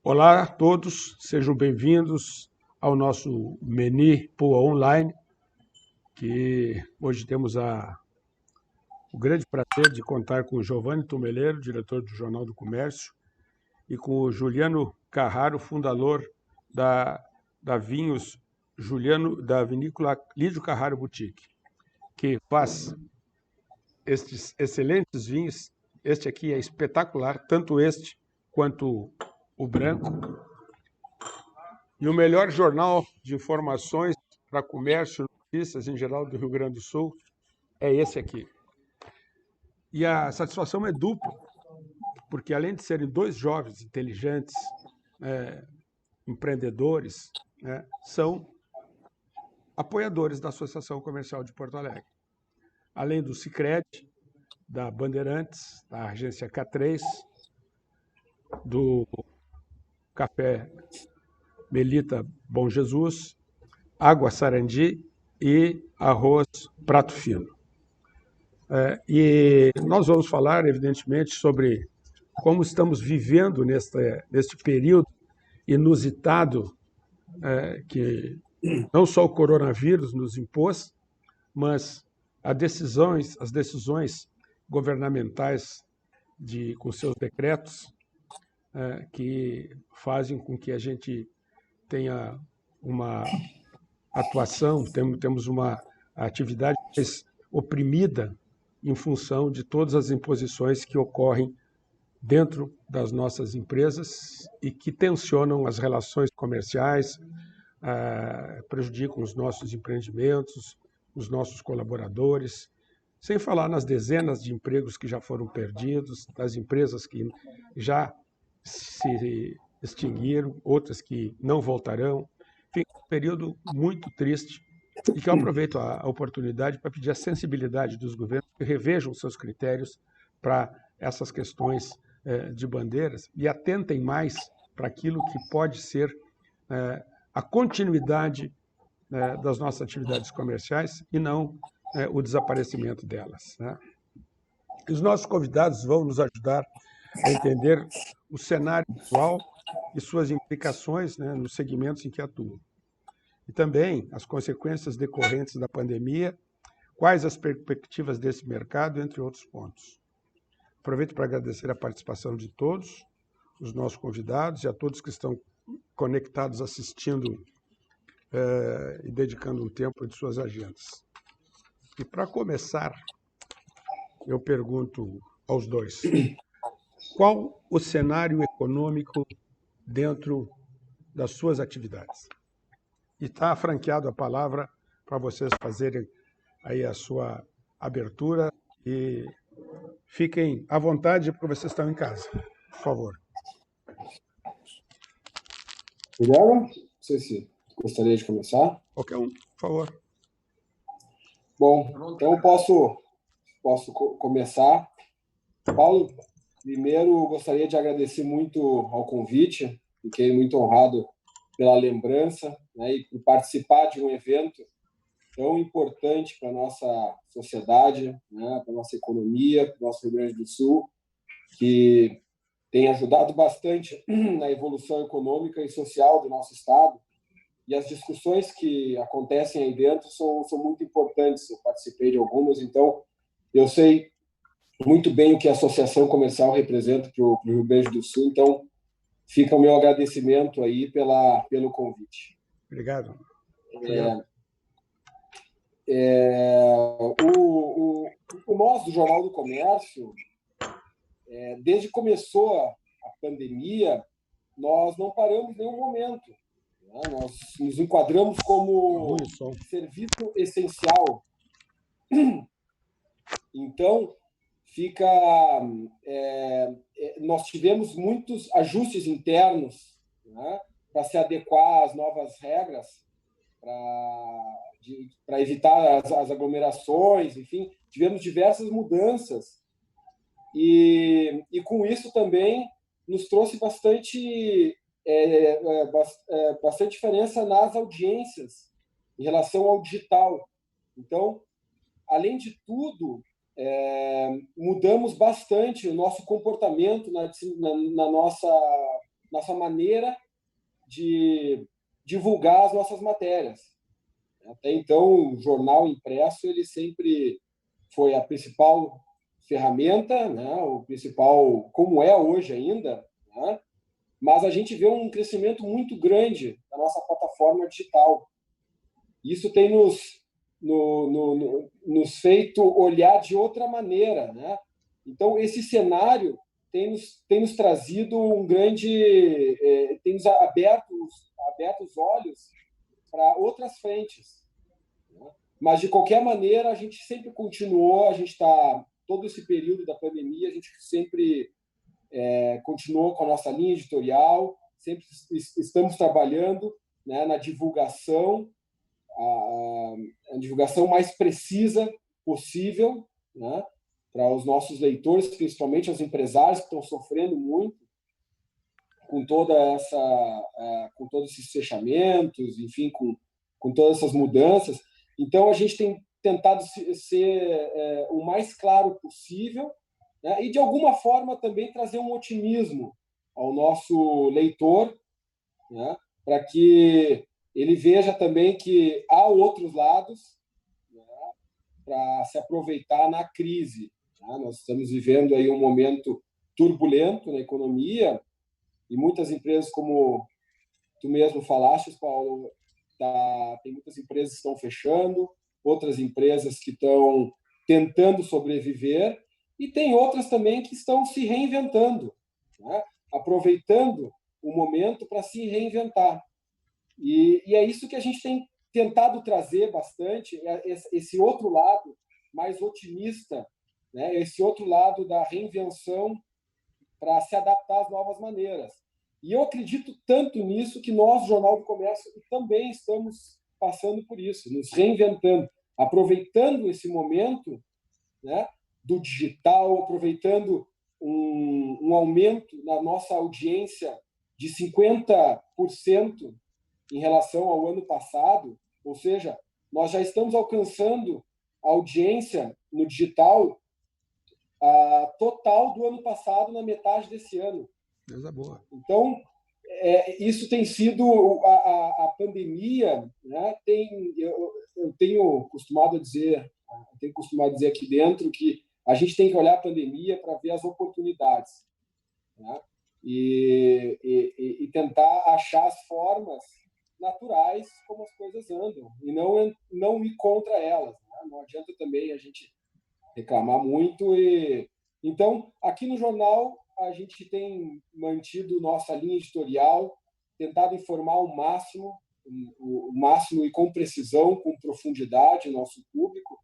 Olá a todos, sejam bem-vindos ao nosso Meni Poa Online, que hoje temos o grande prazer de contar com o Giovanni Tumeleiro, diretor do Jornal do Comércio, e com o Juliano Carraro, fundador da Vinhos Juliano, da vinícola Lídio Carraro Boutique, que faz estes excelentes vinhos. Este aqui é espetacular, tanto este quanto o branco. E o melhor jornal de informações para comércio e notícias em geral do Rio Grande do Sul é esse aqui. E a satisfação é dupla, porque além de serem dois jovens inteligentes, empreendedores, são apoiadores da Associação Comercial de Porto Alegre. Além do Sicredi, da Bandeirantes, da agência K3, do Café Melita Bom Jesus, Água Sarandi e Arroz Prato Fino. E nós vamos falar, evidentemente, sobre como estamos vivendo neste período inusitado que não só o coronavírus nos impôs, mas as decisões governamentais com seus decretos que fazem com que a gente tenha uma atuação, temos uma atividade mais oprimida em função de todas as imposições que ocorrem dentro das nossas empresas e que tensionam as relações comerciais, prejudicam os nossos empreendimentos, os nossos colaboradores, sem falar nas dezenas de empregos que já foram perdidos, das empresas que já se extinguiram, outras que não voltarão. Enfim, um período muito triste e que eu aproveito a oportunidade para pedir a sensibilidade dos governos que revejam seus critérios para essas questões de bandeiras e atentem mais para aquilo que pode ser a continuidade das nossas atividades comerciais e não o desaparecimento delas. Os nossos convidados vão nos ajudar a entender o cenário atual e suas implicações nos segmentos em que atuam. E também as consequências decorrentes da pandemia, quais as perspectivas desse mercado, entre outros pontos. Aproveito para agradecer a participação de todos os nossos convidados e a todos que estão conectados, assistindo e dedicando um tempo de suas agendas. E para começar, eu pergunto aos dois, qual o cenário econômico dentro das suas atividades? E está franqueado a palavra para vocês fazerem aí a sua abertura e fiquem à vontade porque vocês estão em casa. Por favor. Guilherme, não sei se gostaria de começar. Qualquer um, por favor. Bom, então eu posso começar. Paulo, primeiro gostaria de agradecer muito ao convite, fiquei muito honrado pela lembrança, e por participar de um evento tão importante para a nossa sociedade, para a nossa economia, para o nosso Rio Grande do Sul, que tem ajudado bastante na evolução econômica e social do nosso estado. E as discussões que acontecem aí dentro são muito importantes. Eu participei de algumas, então eu sei muito bem o que a Associação Comercial representa para o Rio Grande do Sul. Então, fica o meu agradecimento aí pelo convite. Obrigado. Nós, do Jornal do Comércio, desde que começou a pandemia, nós não paramos em nenhum momento. Nós nos enquadramos como serviço essencial. Então, nós tivemos muitos ajustes internos para se adequar às novas regras, para evitar as aglomerações, enfim, tivemos diversas mudanças. E com isso também nos trouxe bastante diferença nas audiências em relação ao digital. Então, além de tudo, mudamos bastante o nosso comportamento nossa maneira de divulgar as nossas matérias. Até então, o jornal impresso ele sempre foi a principal ferramenta, né? O principal, como é hoje ainda, né? Mas a gente vê um crescimento muito grande da nossa plataforma digital. Isso tem nos feito olhar de outra maneira, né? Então, esse cenário tem nos trazido um grande... tem nos aberto os olhos para outras frentes. Né? Mas, de qualquer maneira, a gente sempre continuou, a gente está... Todo esse período da pandemia, a gente sempre continuou com a nossa linha editorial, sempre estamos trabalhando, né, na divulgação, a divulgação mais precisa possível, né, para os nossos leitores, principalmente os empresários que estão sofrendo muito com com todos esses fechamentos, enfim, com todas essas mudanças. Então, a gente tem tentado ser o mais claro possível, né, e, de alguma forma, também trazer um otimismo ao nosso leitor, né, para que ele veja também que há outros lados, né, para se aproveitar na crise. Né? Nós estamos vivendo aí um momento turbulento na economia e muitas empresas, como tu mesmo falaste, Paulo, tem muitas empresas que estão fechando, outras empresas que estão tentando sobreviver e tem outras também que estão se reinventando, né? Aproveitando o momento para se reinventar. E é isso que a gente tem tentado trazer bastante, esse outro lado mais otimista, né? Esse outro lado da reinvenção para se adaptar às novas maneiras. E eu acredito tanto nisso que nós, Jornal do Comércio, também estamos passando por isso, nos reinventando, aproveitando esse momento, né, do digital, aproveitando um aumento na nossa audiência de 50% em relação ao ano passado, ou seja, nós já estamos alcançando a audiência no digital total do ano passado na metade desse ano. Coisa boa. Então, isso tem sido a pandemia, né? Eu tenho costumado dizer aqui dentro que a gente tem que olhar a pandemia para ver as oportunidades, né? E tentar achar as formas naturais como as coisas andam e não ir contra elas, né? Não adianta também a gente reclamar muito. Então, aqui no jornal, a gente tem mantido nossa linha editorial, tentado informar o máximo e com precisão, com profundidade, o nosso público,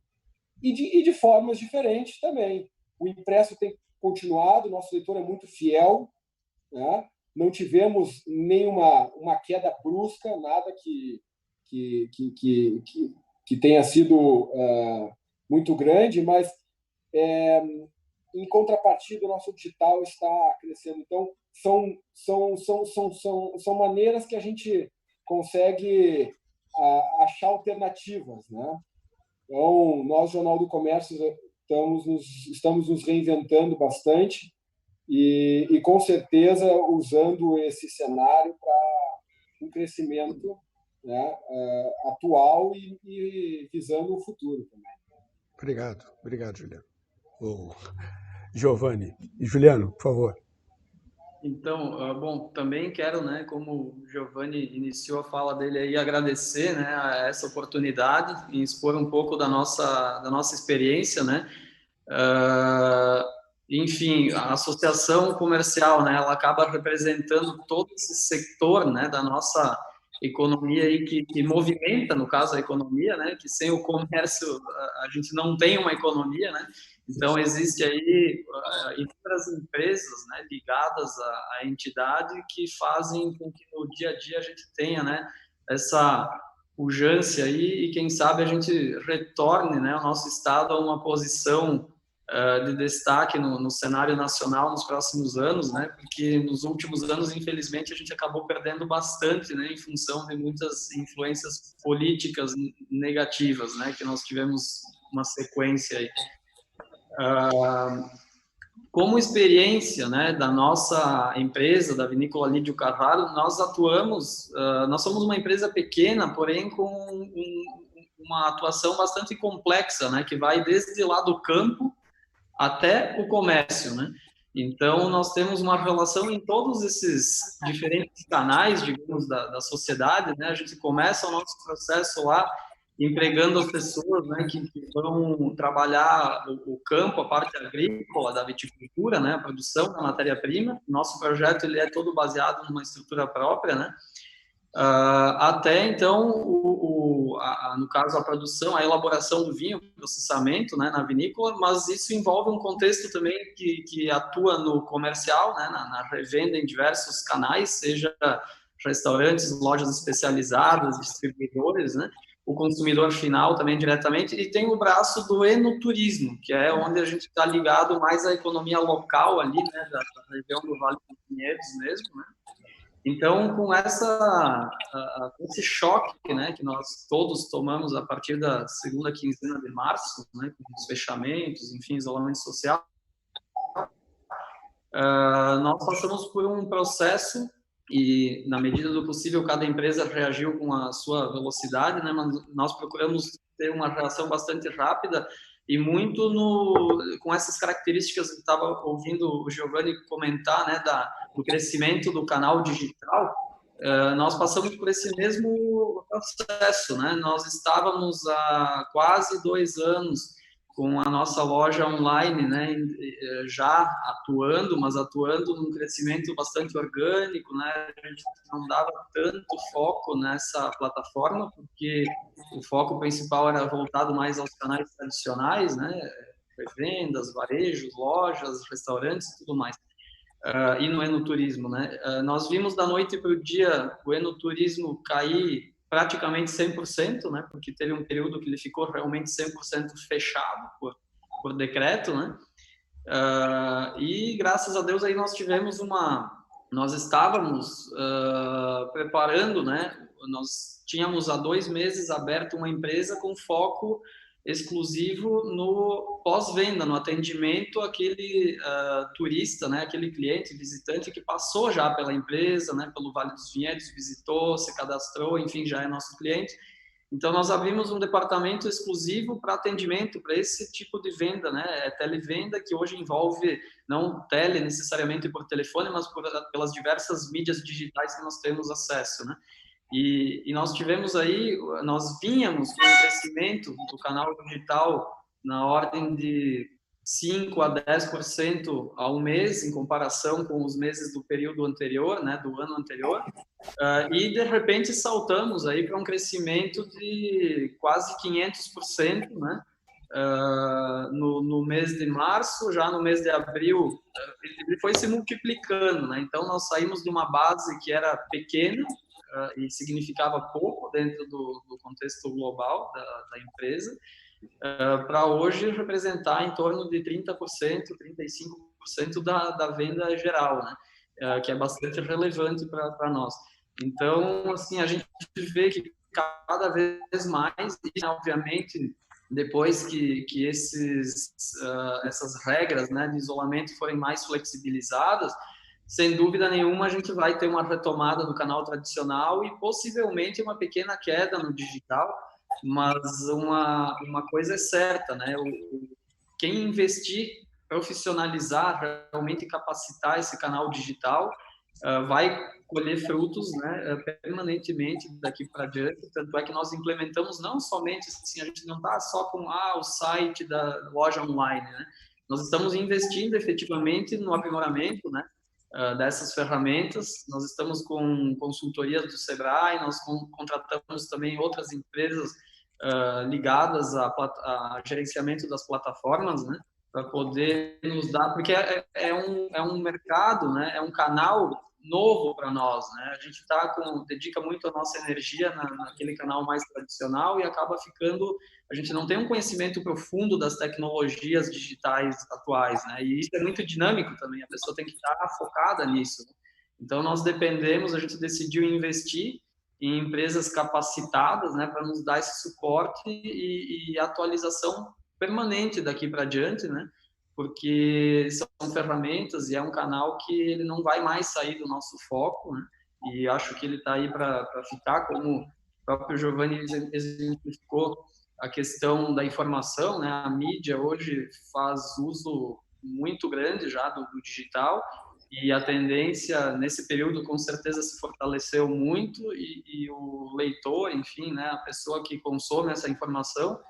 e de formas diferentes também. O impresso tem continuado, nosso leitor é muito fiel, né? Não tivemos uma queda brusca, nada que tenha sido muito grande, mas em contrapartida, o nosso digital está crescendo. Então, são maneiras que a gente consegue achar alternativas, né? Então, nós, Jornal do Comércio, estamos nos reinventando bastante e com certeza, usando esse cenário para um crescimento, né, atual e visando o futuro também. Obrigado, Juliano. Giovanni. E Juliano, por favor. Então, bom, também quero, né, como o Giovanni iniciou a fala dele aí, agradecer, né, a essa oportunidade e expor um pouco da nossa experiência, né. Enfim, a associação comercial, né, ela acaba representando todo esse setor, né, da nossa economia aí que movimenta, no caso, a economia, né, que sem o comércio a gente não tem uma economia, né. Então, existe aí inúmeras empresas, né, ligadas à entidade que fazem com que no dia a dia a gente tenha, né, essa pujança aí e, quem sabe, a gente retorne, né, o nosso estado a uma posição de destaque no cenário nacional nos próximos anos, né, porque nos últimos anos, infelizmente, a gente acabou perdendo bastante, né, em função de muitas influências políticas negativas, né, que nós tivemos uma sequência aí. como experiência, né, da nossa empresa, da Vinícola Lídio Carvalho, nós atuamos, nós somos uma empresa pequena, porém com uma atuação bastante complexa, né, que vai desde lá do campo até o comércio, né? Então, nós temos uma relação em todos esses diferentes canais, digamos, da sociedade, né? A gente começa o nosso processo lá empregando as pessoas, né, que vão trabalhar o campo, a parte agrícola da viticultura, né, a produção da matéria-prima. Nosso projeto ele é todo baseado numa estrutura própria, né? Até então, no caso, a produção, a elaboração do vinho, o processamento, né, na vinícola, mas isso envolve um contexto também que atua no comercial, né, na revenda em diversos canais, seja restaurantes, lojas especializadas, distribuidores, né, o consumidor final também diretamente, e tem o braço do enoturismo, que é onde a gente está ligado mais à economia local ali, né, da região do Vale dos Vinhedos mesmo, né. Então, com esse choque, né, que nós todos tomamos a partir da segunda quinzena de março, né, com os fechamentos, enfim, isolamento social, nós passamos por um processo e, na medida do possível, cada empresa reagiu com a sua velocidade, né, mas nós procuramos ter uma reação bastante rápida e muito com essas características que eu estava ouvindo o Giovanni comentar, né, do crescimento do canal digital. Nós passamos por esse mesmo processo, né? Nós estávamos há quase 2 anos com a nossa loja online, né, já atuando, mas atuando num crescimento bastante orgânico, né? A gente não dava tanto foco nessa plataforma, porque o foco principal era voltado mais aos canais tradicionais, né? Vendas, varejos, lojas, restaurantes e tudo mais. E no enoturismo, né? Nós vimos da noite para o dia o enoturismo cair praticamente 100%, né? Porque teve um período que ele ficou realmente 100% fechado por decreto, né? E graças a Deus aí nós estávamos preparando, né? Nós tínhamos há 2 meses aberto uma empresa com foco exclusivo no pós-venda, no atendimento àquele turista, né, aquele cliente, visitante que passou já pela empresa, né, pelo Vale dos Vinhedos, visitou, se cadastrou, enfim, já é nosso cliente. Então, nós abrimos um departamento exclusivo para atendimento, para esse tipo de venda, né, televenda, que hoje envolve, não tele necessariamente por telefone, mas pelas diversas mídias digitais que nós temos acesso, né. E nós tivemos aí, nós vínhamos com um crescimento do canal digital na ordem de 5 a 10% ao mês, em comparação com os meses do período anterior, né, do ano anterior, e de repente saltamos aí para um crescimento de quase 500%, né, no mês de março. Já no mês de abril, ele foi se multiplicando, né, então nós saímos de uma base que era pequena, e significava pouco dentro do contexto global da empresa, para hoje representar em torno de 30%, 35% da venda geral, né? Que é bastante relevante para nós. Então, assim, a gente vê que cada vez mais, e obviamente, depois que essas regras, né, de isolamento forem mais flexibilizadas, sem dúvida nenhuma, a gente vai ter uma retomada do canal tradicional e possivelmente uma pequena queda no digital, mas uma coisa é certa, né? Quem investir, profissionalizar, realmente capacitar esse canal digital, vai colher frutos, né, permanentemente daqui para diante. Tanto é que nós implementamos não somente, assim, a gente não está só com o site da loja online, né? Nós estamos investindo efetivamente no aprimoramento, né, dessas ferramentas. Nós estamos com consultorias do Sebrae, nós contratamos também outras empresas ligadas a gerenciamento das plataformas, né, para poder nos dar, porque é um mercado, né, é um canal novo para nós, né? A gente dedica muito a nossa energia naquele canal mais tradicional e acaba ficando, a gente não tem um conhecimento profundo das tecnologias digitais atuais, né? E isso é muito dinâmico também, a pessoa tem que estar focada nisso, né? Então nós dependemos, a gente decidiu investir em empresas capacitadas, né, para nos dar esse suporte e atualização permanente daqui para diante, né? porque são ferramentas e é um canal que ele não vai mais sair do nosso foco, né? E acho que ele está aí para ficar, como o próprio Giovanni exemplificou, a questão da informação, né? A mídia hoje faz uso muito grande já do digital, e a tendência nesse período com certeza se fortaleceu muito, e o leitor, enfim, né, a pessoa que consome essa informação,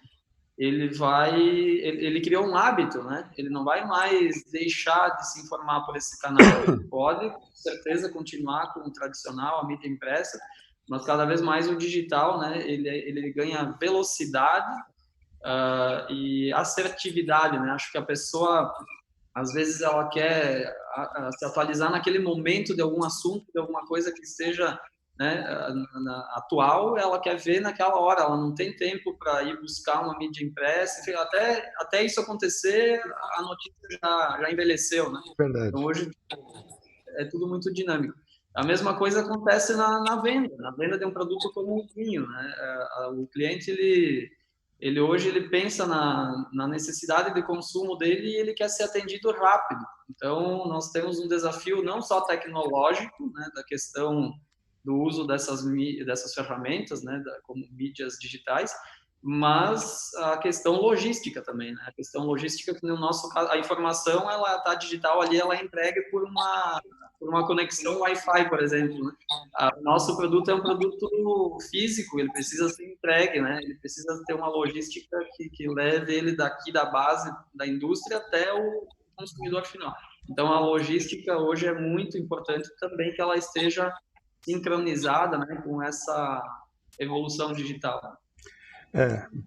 ele criou um hábito, né? Ele não vai mais deixar de se informar por esse canal. Ele pode, com certeza, continuar com o tradicional, a mídia impressa, mas cada vez mais o digital, né? Ele ganha velocidade e assertividade, né? Acho que a pessoa, às vezes, ela quer se atualizar naquele momento de algum assunto, de alguma coisa que esteja, né, atual, ela quer ver naquela hora, ela não tem tempo para ir buscar uma mídia impressa, até isso acontecer, a notícia já envelheceu, né? Verdade. Então, hoje é tudo muito dinâmico. A mesma coisa acontece na venda de um produto como o vinho, né? O cliente, ele hoje ele pensa na necessidade de consumo dele, e ele quer ser atendido rápido. Então, nós temos um desafio não só tecnológico, né, da questão do uso dessas ferramentas, né, como mídias digitais, mas a questão logística também, né? A questão logística, que no nosso caso, a informação, ela está digital ali, ela é entregue por uma conexão Wi-Fi, por exemplo, né? O nosso produto é um produto físico, ele precisa ser entregue, né? Ele precisa ter uma logística que leve ele daqui da base da indústria até o consumidor final. Então, a logística hoje é muito importante também que ela esteja sincronizada, né, com essa evolução digital.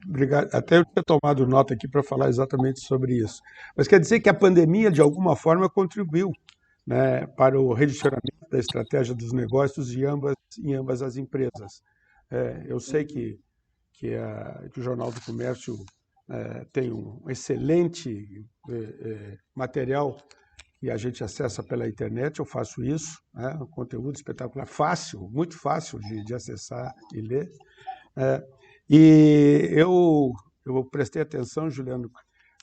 Obrigado. Até eu tinha tomado nota aqui para falar exatamente sobre isso. Mas quer dizer que a pandemia, de alguma forma, contribuiu, né, para o redirecionamento da estratégia dos negócios em ambas as empresas. Eu sei que o Jornal do Comércio tem um excelente material e a gente acessa pela internet. Eu faço isso, né, um conteúdo espetacular, fácil, muito fácil de acessar e ler. E eu prestei atenção, Juliano,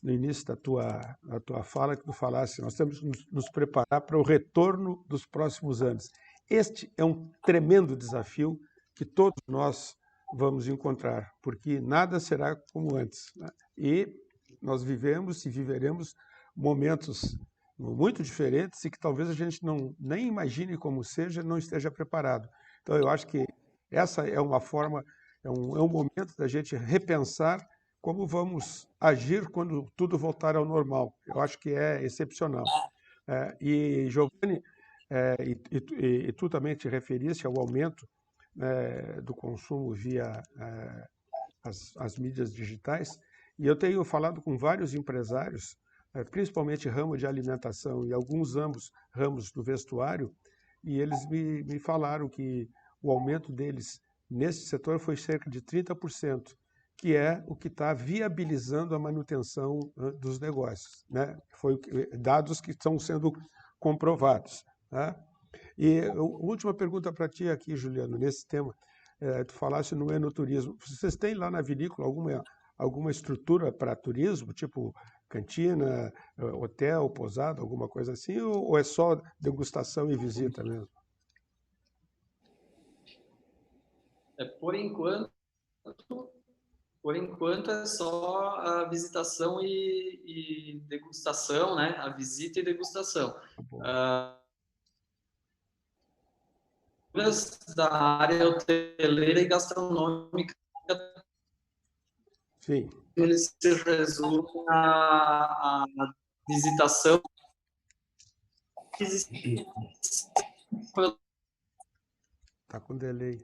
no início da tua fala, que tu falasse, nós temos que nos preparar para o retorno dos próximos anos. Este é um tremendo desafio que todos nós vamos encontrar, porque nada será como antes, né? E nós vivemos e viveremos momentos muito diferentes e que talvez a gente nem imagine como seja, não esteja preparado. Então, eu acho que essa é uma forma, é um momento da gente repensar como vamos agir quando tudo voltar ao normal. Eu acho que é excepcional. E, Giovanni, e tu também te referiste ao aumento do consumo via as mídias digitais, e eu tenho falado com vários empresários, principalmente ramo de alimentação e alguns ramos do vestuário, e eles me falaram que o aumento deles nesse setor foi cerca de 30%, que é o que está viabilizando a manutenção dos negócios, né? Foi dados que estão sendo comprovados, né? E a última pergunta para ti aqui, Juliano, nesse tema. Tu falaste no enoturismo. Vocês têm lá na vinícola alguma estrutura para turismo, tipo cantina, hotel, pousada, alguma coisa assim, ou é só degustação e visita mesmo? Por enquanto é só a visitação e degustação, né? A visita e degustação. Da área hoteleira e gastronômica, sim, eles se resumem à visitação. Está com delay.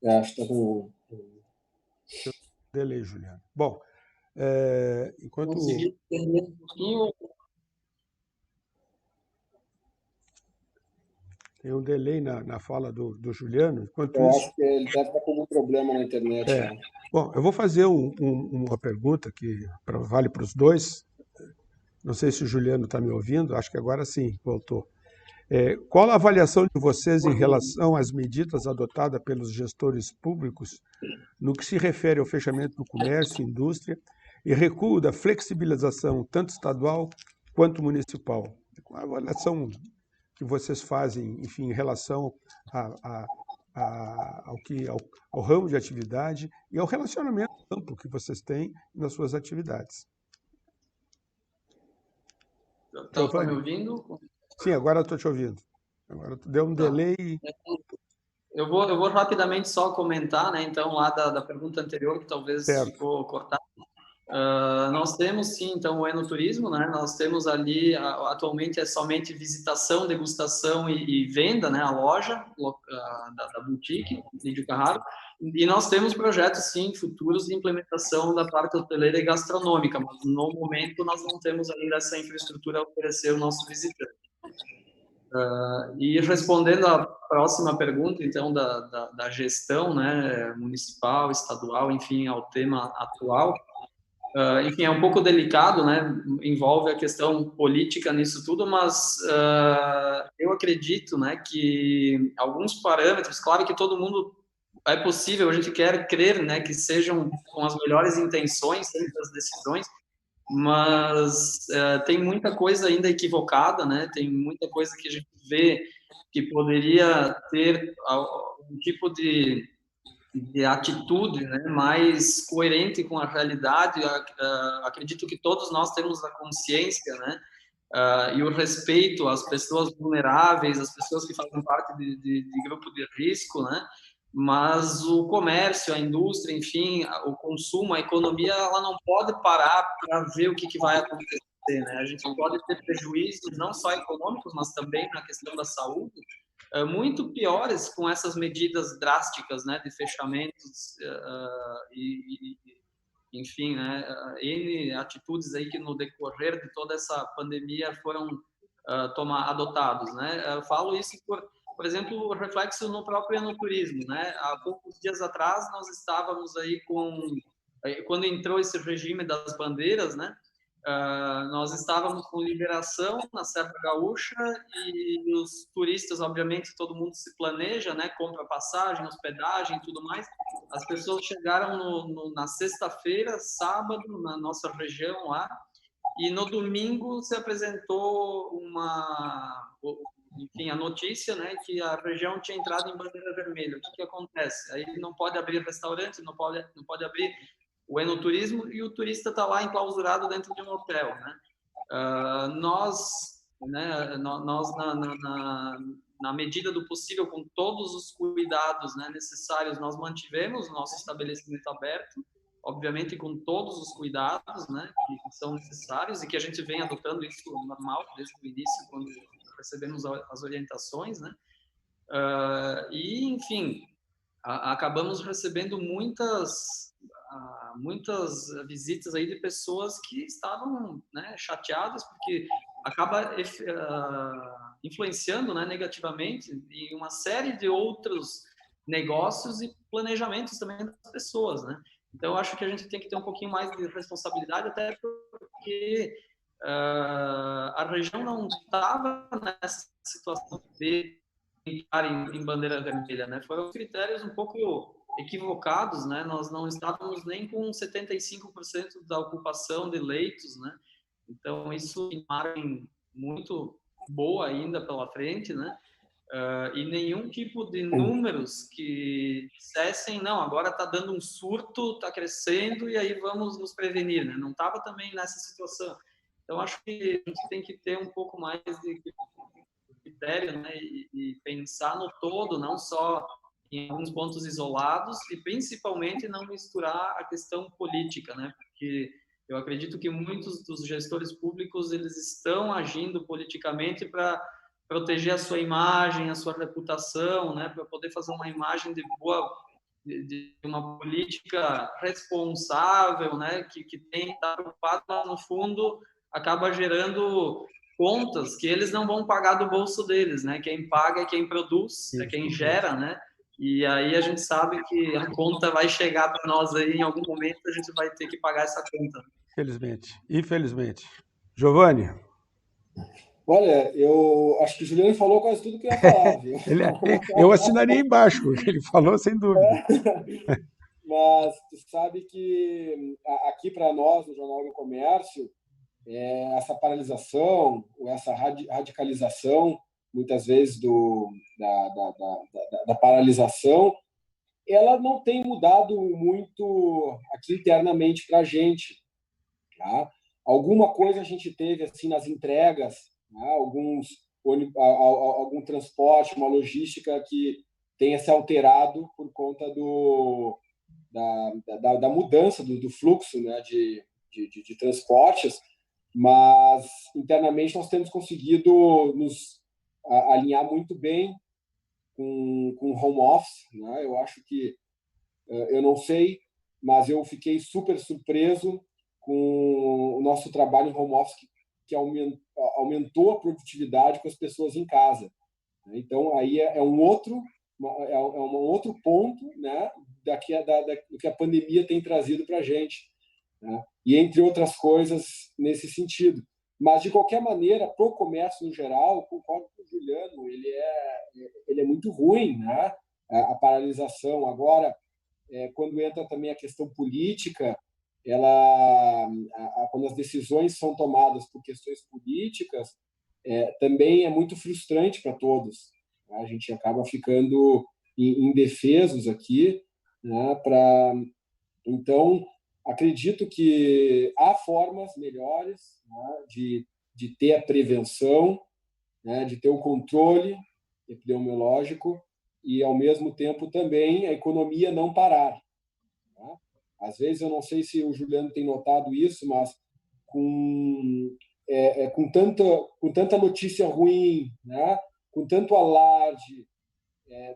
Acho que está com delay, Juliano. Bom, enquanto... Consegui entender um pouquinho. Tem um delay na fala do Juliano. Enquanto eu isso... acho que ele deve estar com algum problema na internet. Né? Bom, eu vou fazer uma pergunta que vale para os dois. Não sei se o Juliano está me ouvindo, acho que agora sim, voltou. Qual a avaliação de vocês em relação às medidas adotadas pelos gestores públicos no que se refere ao fechamento do comércio e indústria e recuo da flexibilização tanto estadual quanto municipal. Com a avaliação que vocês fazem, enfim, em relação ao ramo de atividade e ao relacionamento amplo que vocês têm nas suas atividades. Está me ouvindo? Sim, agora estou te ouvindo. Agora deu um delay. Eu vou rapidamente só comentar, né? Então, lá da pergunta anterior, que talvez ficou cortada. Nós temos, sim, então, o enoturismo, né? Nós temos ali, atualmente, é somente visitação, degustação e venda, né? A loja da boutique de Carraro. E nós temos projetos, sim, futuros de implementação da parte hoteleira e gastronômica, mas no momento nós não temos ainda essa infraestrutura a oferecer ao nosso visitante. E respondendo à próxima pergunta, então, da gestão, né, municipal, estadual, enfim, ao tema atual, enfim, é um pouco delicado, né, envolve a questão política nisso tudo, mas eu acredito, né, que alguns parâmetros, claro que todo mundo é possível, a gente quer crer, né, que sejam com as melhores intenções sempre as decisões, mas tem muita coisa ainda equivocada, né? Tem muita coisa que a gente vê que poderia ter um tipo de atitude, né, mais coerente com a realidade. Acredito que todos nós temos a consciência, né, e o respeito às pessoas vulneráveis, às pessoas que fazem parte de grupo de risco, né? Mas o comércio, a indústria, enfim, o consumo, a economia, ela não pode parar para ver o que vai acontecer, né? A gente pode ter prejuízos não só econômicos, mas também na questão da saúde, muito piores com essas medidas drásticas, né, de fechamentos enfim, né, N atitudes aí que no decorrer de toda essa pandemia foram adotados, né? Eu falo isso por exemplo, o reflexo no próprio enoturismo, né? Há poucos dias atrás nós estávamos aí quando entrou esse regime das bandeiras, né? Nós estávamos com liberação na Serra Gaúcha e os turistas, obviamente, todo mundo se planeja, né? Compra passagem, hospedagem e tudo mais. As pessoas chegaram na sexta-feira, sábado, na nossa região lá, e no domingo se apresentou enfim, a notícia, né, que a região tinha entrado em bandeira vermelha. O que acontece? Aí não pode abrir restaurante, não pode abrir o enoturismo e o turista está lá enclausurado dentro de um hotel, né? Nós na medida do possível, com todos os cuidados, né, necessários, nós mantivemos o nosso estabelecimento aberto, obviamente com todos os cuidados, né, que são necessários e que a gente vem adotando isso normal desde o início, quando recebemos as orientações, né? E, enfim, acabamos recebendo muitas visitas aí de pessoas que estavam, né, chateadas porque acaba influenciando, né, negativamente em uma série de outros negócios e planejamentos também das pessoas, né? Então, eu acho que a gente tem que ter um pouquinho mais de responsabilidade, até porque a região não estava nessa situação de entrar em bandeira vermelha, né? Foram critérios um pouco equivocados, né? Nós não estávamos nem com 75% da ocupação de leitos, né? Então, isso é uma margem muito boa ainda pela frente, né? E nenhum tipo de números que dissessem, não, agora está dando um surto, está crescendo e aí vamos nos prevenir, né? Não estava também nessa situação. Então, acho que a gente tem que ter um pouco mais de critério, né? E pensar no todo, não só em alguns pontos isolados e principalmente não misturar a questão política, né? Porque eu acredito que muitos dos gestores públicos eles estão agindo politicamente para proteger a sua imagem, a sua reputação, né, para poder fazer uma imagem de uma política responsável, né, que tem que estar preocupado, mas no fundo acaba gerando contas que eles não vão pagar do bolso deles, né? Quem paga é quem produz, é quem gera, né? E aí a gente sabe que a conta vai chegar para nós aí em algum momento, a gente vai ter que pagar essa conta. Infelizmente. Giovanni? Olha, eu acho que o Juliano falou quase tudo que eu ia falar, viu? Eu assinaria embaixo o que ele falou, sem dúvida. Mas tu sabe que aqui para nós, no Jornal do Comércio, essa paralisação, essa radicalização, muitas vezes, da paralisação, ela não tem mudado muito aqui internamente para a gente. Tá? Alguma coisa a gente teve assim nas entregas, né? Algum transporte, uma logística que tenha se alterado por conta da mudança do fluxo, né? de transportes, mas internamente nós temos conseguido nos alinhar muito bem com home office, né? Eu acho que, eu não sei, mas eu fiquei super surpreso com o nosso trabalho em home office, que aumentou a produtividade com as pessoas em casa. Então, aí é um outro ponto, né, do que a pandemia tem trazido para a gente, né? E entre outras coisas nesse sentido. Mas, de qualquer maneira, para o comércio no geral, concordo com o Juliano, ele é muito ruim, né? A paralisação. Agora, quando entra também a questão política, quando as decisões são tomadas por questões políticas, também é muito frustrante para todos. Né? A gente acaba ficando indefesos aqui, né? Então, acredito que há formas melhores, né, de ter a prevenção, né, de ter o controle epidemiológico e, ao mesmo tempo, também a economia não parar. Né? Às vezes, eu não sei se o Juliano tem notado isso, mas com tanta notícia ruim, né, com tanto alarde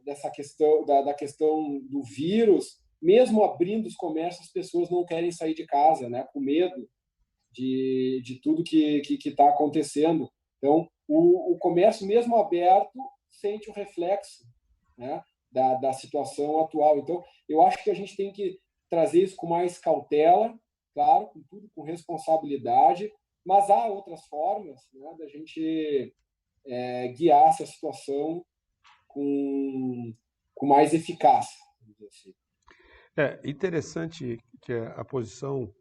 dessa questão, da questão do vírus, mesmo abrindo os comércios, as pessoas não querem sair de casa, né, com medo de tudo que está acontecendo. Então, o comércio, mesmo aberto, sente o reflexo, né, da situação atual. Então, eu acho que a gente tem que trazer isso com mais cautela, claro, com tudo com responsabilidade, mas há outras formas, né, da gente guiar essa situação com mais eficácia, vamos dizer assim. É interessante que a posição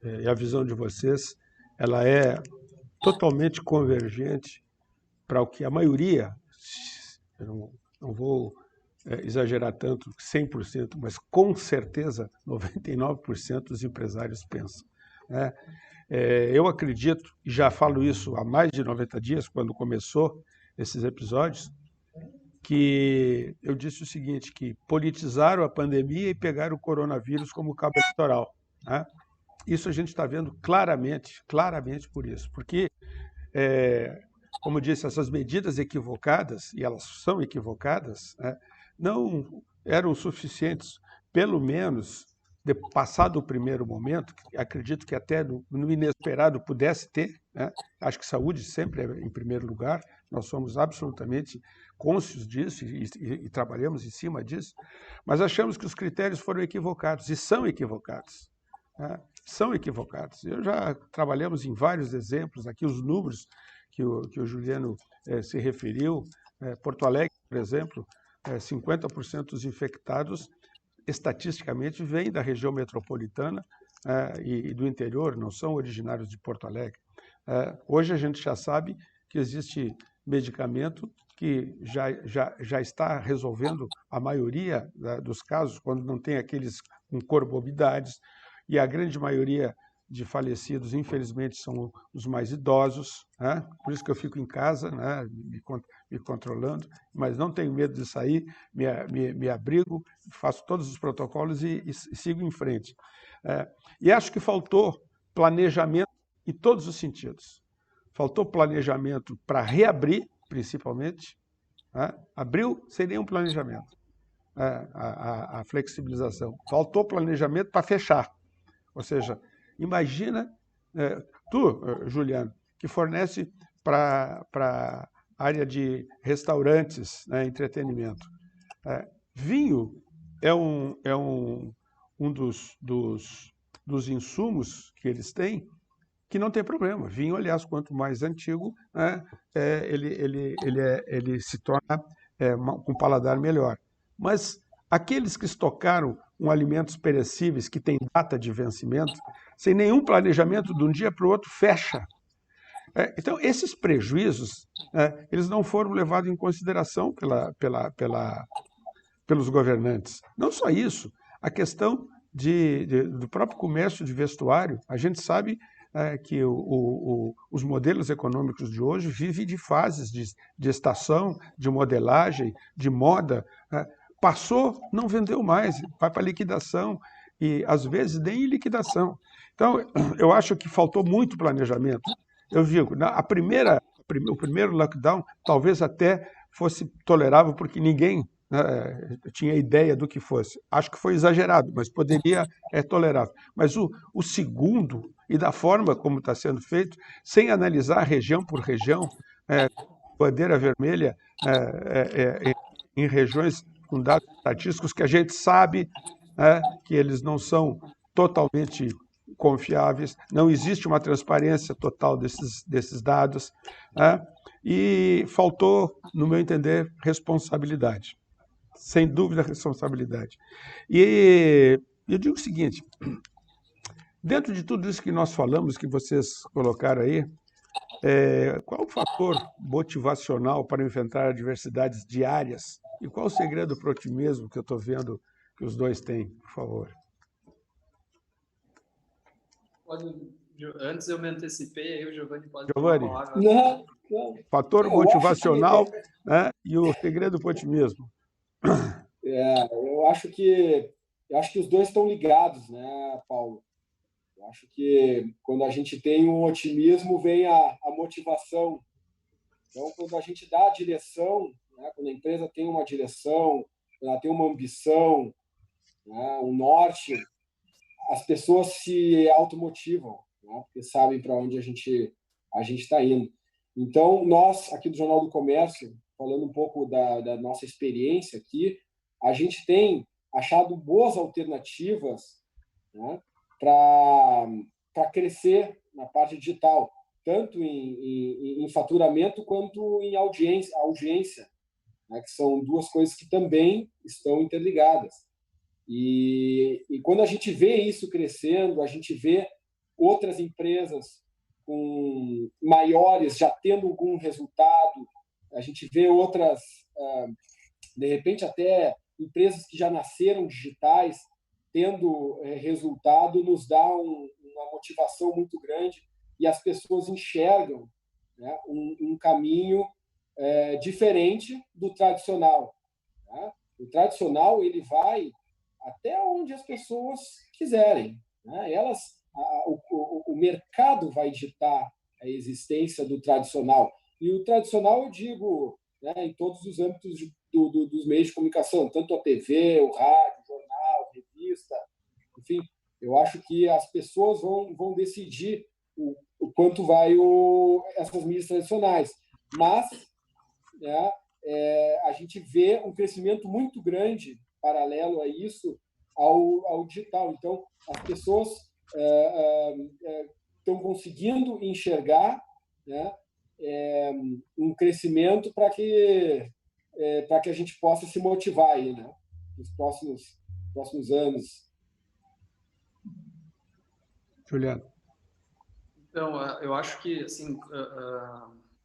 e a visão de vocês, ela é totalmente convergente para o que a maioria, eu não vou exagerar tanto, 100%, mas com certeza 99% dos empresários pensam. Né? Eu acredito, e já falo isso há mais de 90 dias, quando começou esses episódios, que eu disse o seguinte, que politizaram a pandemia e pegaram o coronavírus como cabo eleitoral. Né? Isso a gente está vendo claramente por isso, porque, como eu disse, essas medidas equivocadas, e elas são equivocadas, né, não eram suficientes, pelo menos, passado o primeiro momento, acredito que até no inesperado pudesse ter, né? Acho que saúde sempre é em primeiro lugar, nós somos absolutamente cônscios disso e trabalhamos em cima disso, mas achamos que os critérios foram equivocados, e são equivocados. Né? São equivocados. Já trabalhamos em vários exemplos, aqui os números que o Juliano se referiu, Porto Alegre, por exemplo, 50% dos infectados estatisticamente vêm da região metropolitana e do interior, não são originários de Porto Alegre. Hoje a gente já sabe que existe medicamento que já está resolvendo a maioria dos casos, quando não tem aqueles com comorbidades, e a grande maioria de falecidos, infelizmente, são os mais idosos, né? Por isso que eu fico em casa, né? me controlando, mas não tenho medo de sair, me abrigo, faço todos os protocolos e sigo em frente. E acho que faltou planejamento em todos os sentidos. Faltou planejamento para reabrir, principalmente. Né? Abriu sem nenhum planejamento, a flexibilização. Faltou planejamento para fechar. Ou seja, imagina, tu, Juliano, que fornece para a área de restaurantes, né, entretenimento. Vinho é um dos insumos que eles têm que não tem problema. Vinho, aliás, quanto mais antigo, né, ele se torna com um paladar melhor. Mas Aqueles que estocaram alimentos perecíveis que têm data de vencimento, sem nenhum planejamento, de um dia para o outro, fecha. Então, esses prejuízos, eles não foram levados em consideração pelos governantes. Não só isso, a questão do próprio comércio de vestuário. A gente sabe que os modelos econômicos de hoje vivem de fases de estação, de modelagem, de moda. Passou, não vendeu mais, vai para liquidação, e às vezes nem em liquidação. Então, eu acho que faltou muito planejamento. Eu digo, o primeiro lockdown talvez até fosse tolerável, porque ninguém tinha ideia do que fosse. Acho que foi exagerado, mas poderia tolerável. Mas o segundo, e da forma como está sendo feito, sem analisar região por região, bandeira vermelha em regiões com dados estatísticos que a gente sabe que eles não são totalmente confiáveis, não existe uma transparência total desses dados, e faltou, no meu entender, responsabilidade. Sem dúvida, responsabilidade. E eu digo o seguinte, dentro de tudo isso que nós falamos, que vocês colocaram aí, qual o fator motivacional para enfrentar adversidades diárias? E qual o segredo para o otimismo que eu estou vendo que os dois têm, por favor? Antes eu me antecipei, aí o Giovanni pode falar a palavra. Não. Fator motivacional e o segredo para o otimismo. Eu acho que os dois estão ligados, né, Paulo? Eu acho que quando a gente tem um otimismo, vem a motivação. Então, quando a gente dá a direção, né, quando a empresa tem uma direção, ela tem uma ambição, né, um norte, as pessoas se automotivam, né, porque sabem para onde a gente está indo. Então, nós, aqui do Jornal do Comércio, falando um pouco da nossa experiência aqui, a gente tem achado boas alternativas, né, para crescer na parte digital, tanto em faturamento quanto em audiência, né, que são duas coisas que também estão interligadas. E quando a gente vê isso crescendo, a gente vê outras empresas com maiores já tendo algum resultado, a gente vê outras, de repente até empresas que já nasceram digitais tendo resultado, nos dá uma motivação muito grande, e as pessoas enxergam, né, um caminho diferente do tradicional, né? O tradicional ele vai até onde as pessoas quiserem, né? O mercado vai ditar a existência do tradicional, e o tradicional eu digo, né, em todos os âmbitos dos meios de comunicação, tanto a TV, o rádio, o jornal, revista, enfim, eu acho que as pessoas vão decidir o quanto vai essas mídias tradicionais, mas, né, a gente vê um crescimento muito grande paralelo a isso ao digital. Então, as pessoas estão conseguindo enxergar, né, um crescimento para que a gente possa se motivar aí, né, nos próximos anos. Juliano. Então, eu acho que, assim,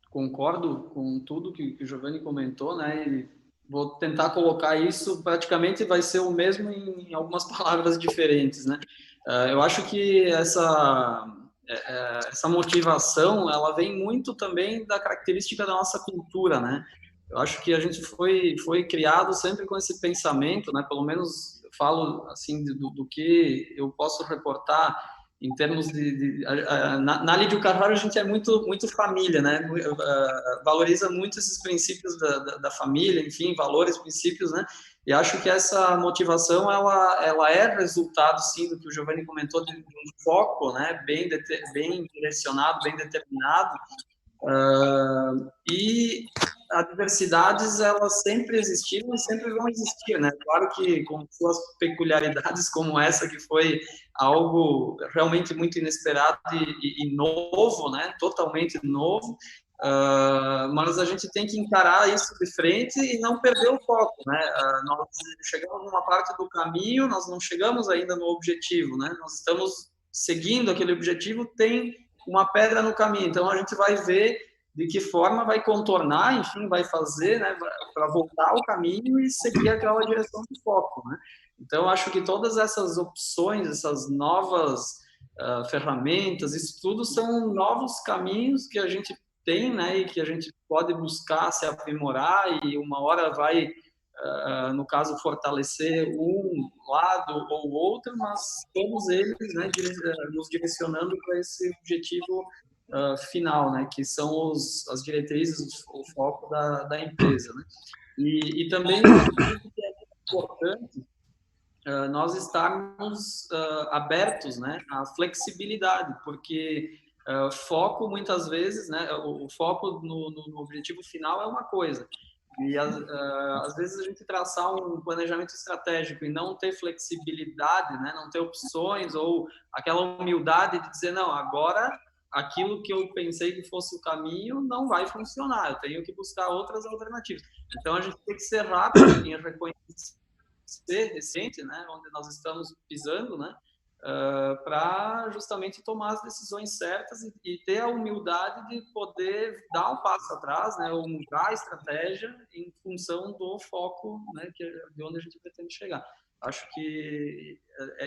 concordo com tudo que o Giovanni comentou, né? E vou tentar colocar isso, praticamente vai ser o mesmo em algumas palavras diferentes, né? Eu acho que essa motivação, ela vem muito também da característica da nossa cultura, né? Eu acho que a gente foi criado sempre com esse pensamento, né? Pelo menos falo assim do que eu posso reportar em termos na Lídio Carvalho a gente é muito família, né? Valoriza muito esses princípios da família, enfim, valores, princípios, né? E acho que essa motivação ela é resultado, sim, do que o Giovanni comentou, de um foco, né? Bem direcionado, bem determinado. E adversidades, elas sempre existiram e sempre vão existir, né? Claro que com suas peculiaridades como essa, que foi algo realmente muito inesperado e novo, né? Totalmente novo. mas a gente tem que encarar isso de frente e não perder o foco, né? Nós chegamos numa parte do caminho, nós não chegamos ainda no objetivo, né? Nós estamos seguindo aquele objetivo, tem uma pedra no caminho, então a gente vai ver de que forma vai contornar, enfim, vai fazer, né, para voltar ao caminho e seguir aquela direção de foco, né? Então, acho que todas essas opções, essas novas ferramentas, isso tudo são novos caminhos que a gente tem, né, e que a gente pode buscar se aprimorar e uma hora vai, no caso, fortalecer um lado ou outro, mas todos eles, né, nos direcionando para esse objetivo final, né, que são as diretrizes, o foco da empresa, né? E também eu acredito que é importante nós estarmos abertos, né, à flexibilidade, porque foco muitas vezes, né, o foco no objetivo final é uma coisa, e às vezes a gente traçar um planejamento estratégico e não ter flexibilidade, né, não ter opções ou aquela humildade de dizer, não, agora aquilo que eu pensei que fosse o caminho não vai funcionar, eu tenho que buscar outras alternativas. Então a gente tem que ser rápido em reconhecer recente, né, onde nós estamos pisando, né, para justamente tomar as decisões certas e ter a humildade de poder dar um passo atrás, né, ou mudar a estratégia em função do foco, né, de onde a gente pretende chegar. Acho que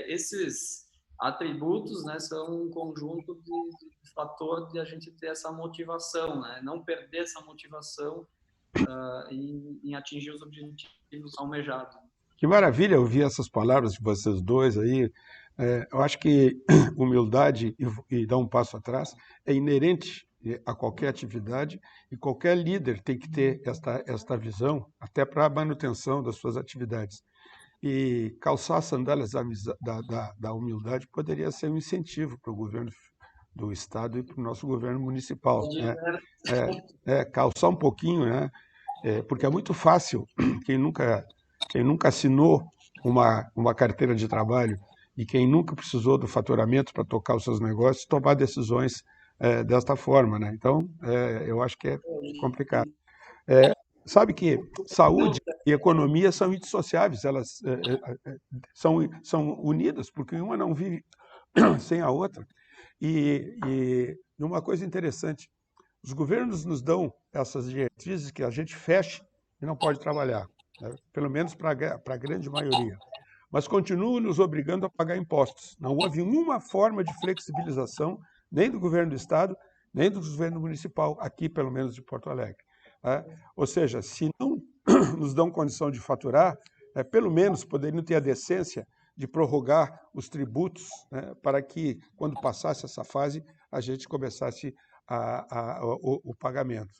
esses atributos, né, são um conjunto de fator de a gente ter essa motivação, né, não perder essa motivação em atingir os objetivos almejados. Que maravilha ouvir essas palavras de vocês dois aí. Eu acho que humildade e dar um passo atrás é inerente a qualquer atividade e qualquer líder tem que ter esta visão até para a manutenção das suas atividades. E calçar as sandálias da humildade poderia ser um incentivo para o governo do Estado e para o nosso governo municipal, né? Calçar um pouquinho, né? Porque é muito fácil, quem nunca assinou uma carteira de trabalho e quem nunca precisou do faturamento para tocar os seus negócios, tomar decisões desta forma, né? Então, eu acho que é complicado. Sabe que saúde e economia são indissociáveis, elas são unidas, porque uma não vive sem a outra. E uma coisa interessante, os governos nos dão essas diretrizes que a gente feche e não pode trabalhar, né? Pelo menos para a grande maioria. Mas continuam nos obrigando a pagar impostos. Não houve uma forma de flexibilização, nem do governo do Estado, nem do governo municipal, aqui, pelo menos, de Porto Alegre. Ou seja, se não nos dão condição de faturar, pelo menos poderiam ter a decência de prorrogar os tributos, né, para que, quando passasse essa fase, a gente começasse o pagamento.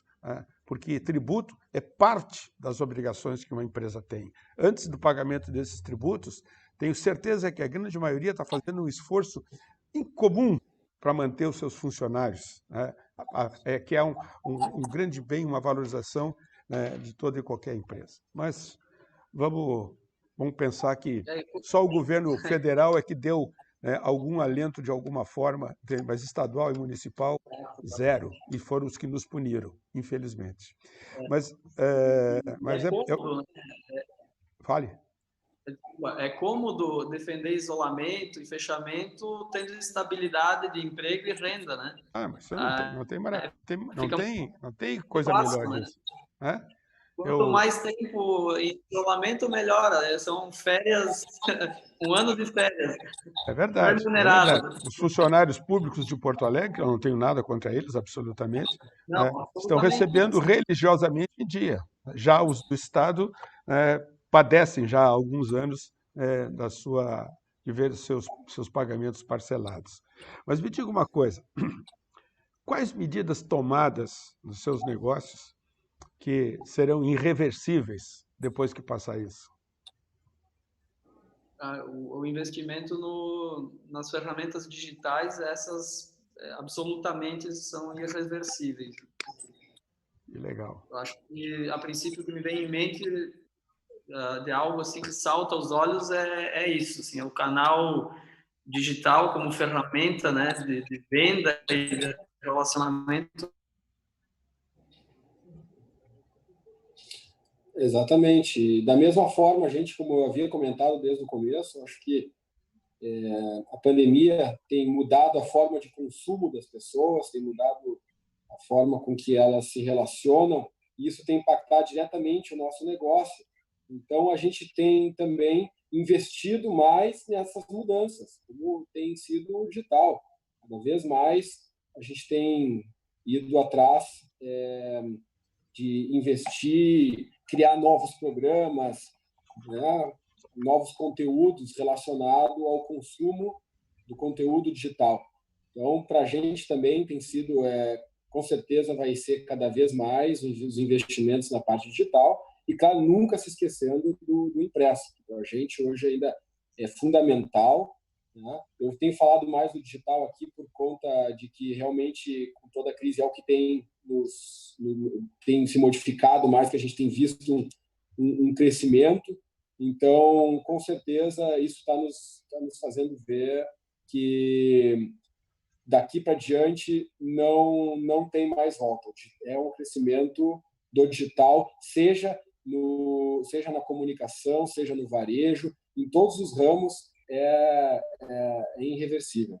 Porque tributo é parte das obrigações que uma empresa tem. Antes do pagamento desses tributos, tenho certeza que a grande maioria está fazendo um esforço incomum para manter os seus funcionários, né? Que é um grande bem, uma valorização, né, de toda e qualquer empresa. Mas vamos pensar que só o governo federal é que deu algum alento de alguma forma, mas estadual e municipal, zero. E foram os que nos puniram, infelizmente. Fale. É cômodo defender isolamento e fechamento tendo estabilidade de emprego e renda, né? Mas não tem coisa melhor disso. Quanto mais tempo em isolamento, melhor. São férias, um ano de férias. É verdade. Os funcionários públicos de Porto Alegre, eu não tenho nada contra eles, absolutamente, estão recebendo religiosamente em dia. Já os do Estado padecem já há alguns anos de ver os seus pagamentos parcelados. Mas me diga uma coisa, quais medidas tomadas nos seus negócios que serão irreversíveis depois que passar isso? O investimento nas ferramentas digitais, essas absolutamente são irreversíveis. Que legal. Eu acho que, a princípio, o que me vem em mente de algo assim que salta aos olhos é isso, assim, é o canal digital como ferramenta, né, de venda e de relacionamento Exatamente. E da mesma forma, a gente, como eu havia comentado desde o começo, acho que a pandemia tem mudado a forma de consumo das pessoas, tem mudado a forma com que elas se relacionam, e isso tem impactado diretamente o nosso negócio. Então, a gente tem também investido mais nessas mudanças, como tem sido o digital. Cada vez mais a gente tem ido atrás de investir, criar novos programas, né, novos conteúdos relacionados ao consumo do conteúdo digital. Então, para a gente também tem sido, com certeza vai ser cada vez mais os investimentos na parte digital e, claro, nunca se esquecendo do impresso. Para a gente hoje ainda é fundamental, né? Eu tenho falado mais do digital aqui por conta de que realmente, com toda a crise, é o que tem se modificado mais, que a gente tem visto um crescimento. Então, com certeza, isso está nos fazendo ver que daqui para diante não tem mais volta. É um crescimento do digital, seja na comunicação, seja no varejo, em todos os ramos, é irreversível.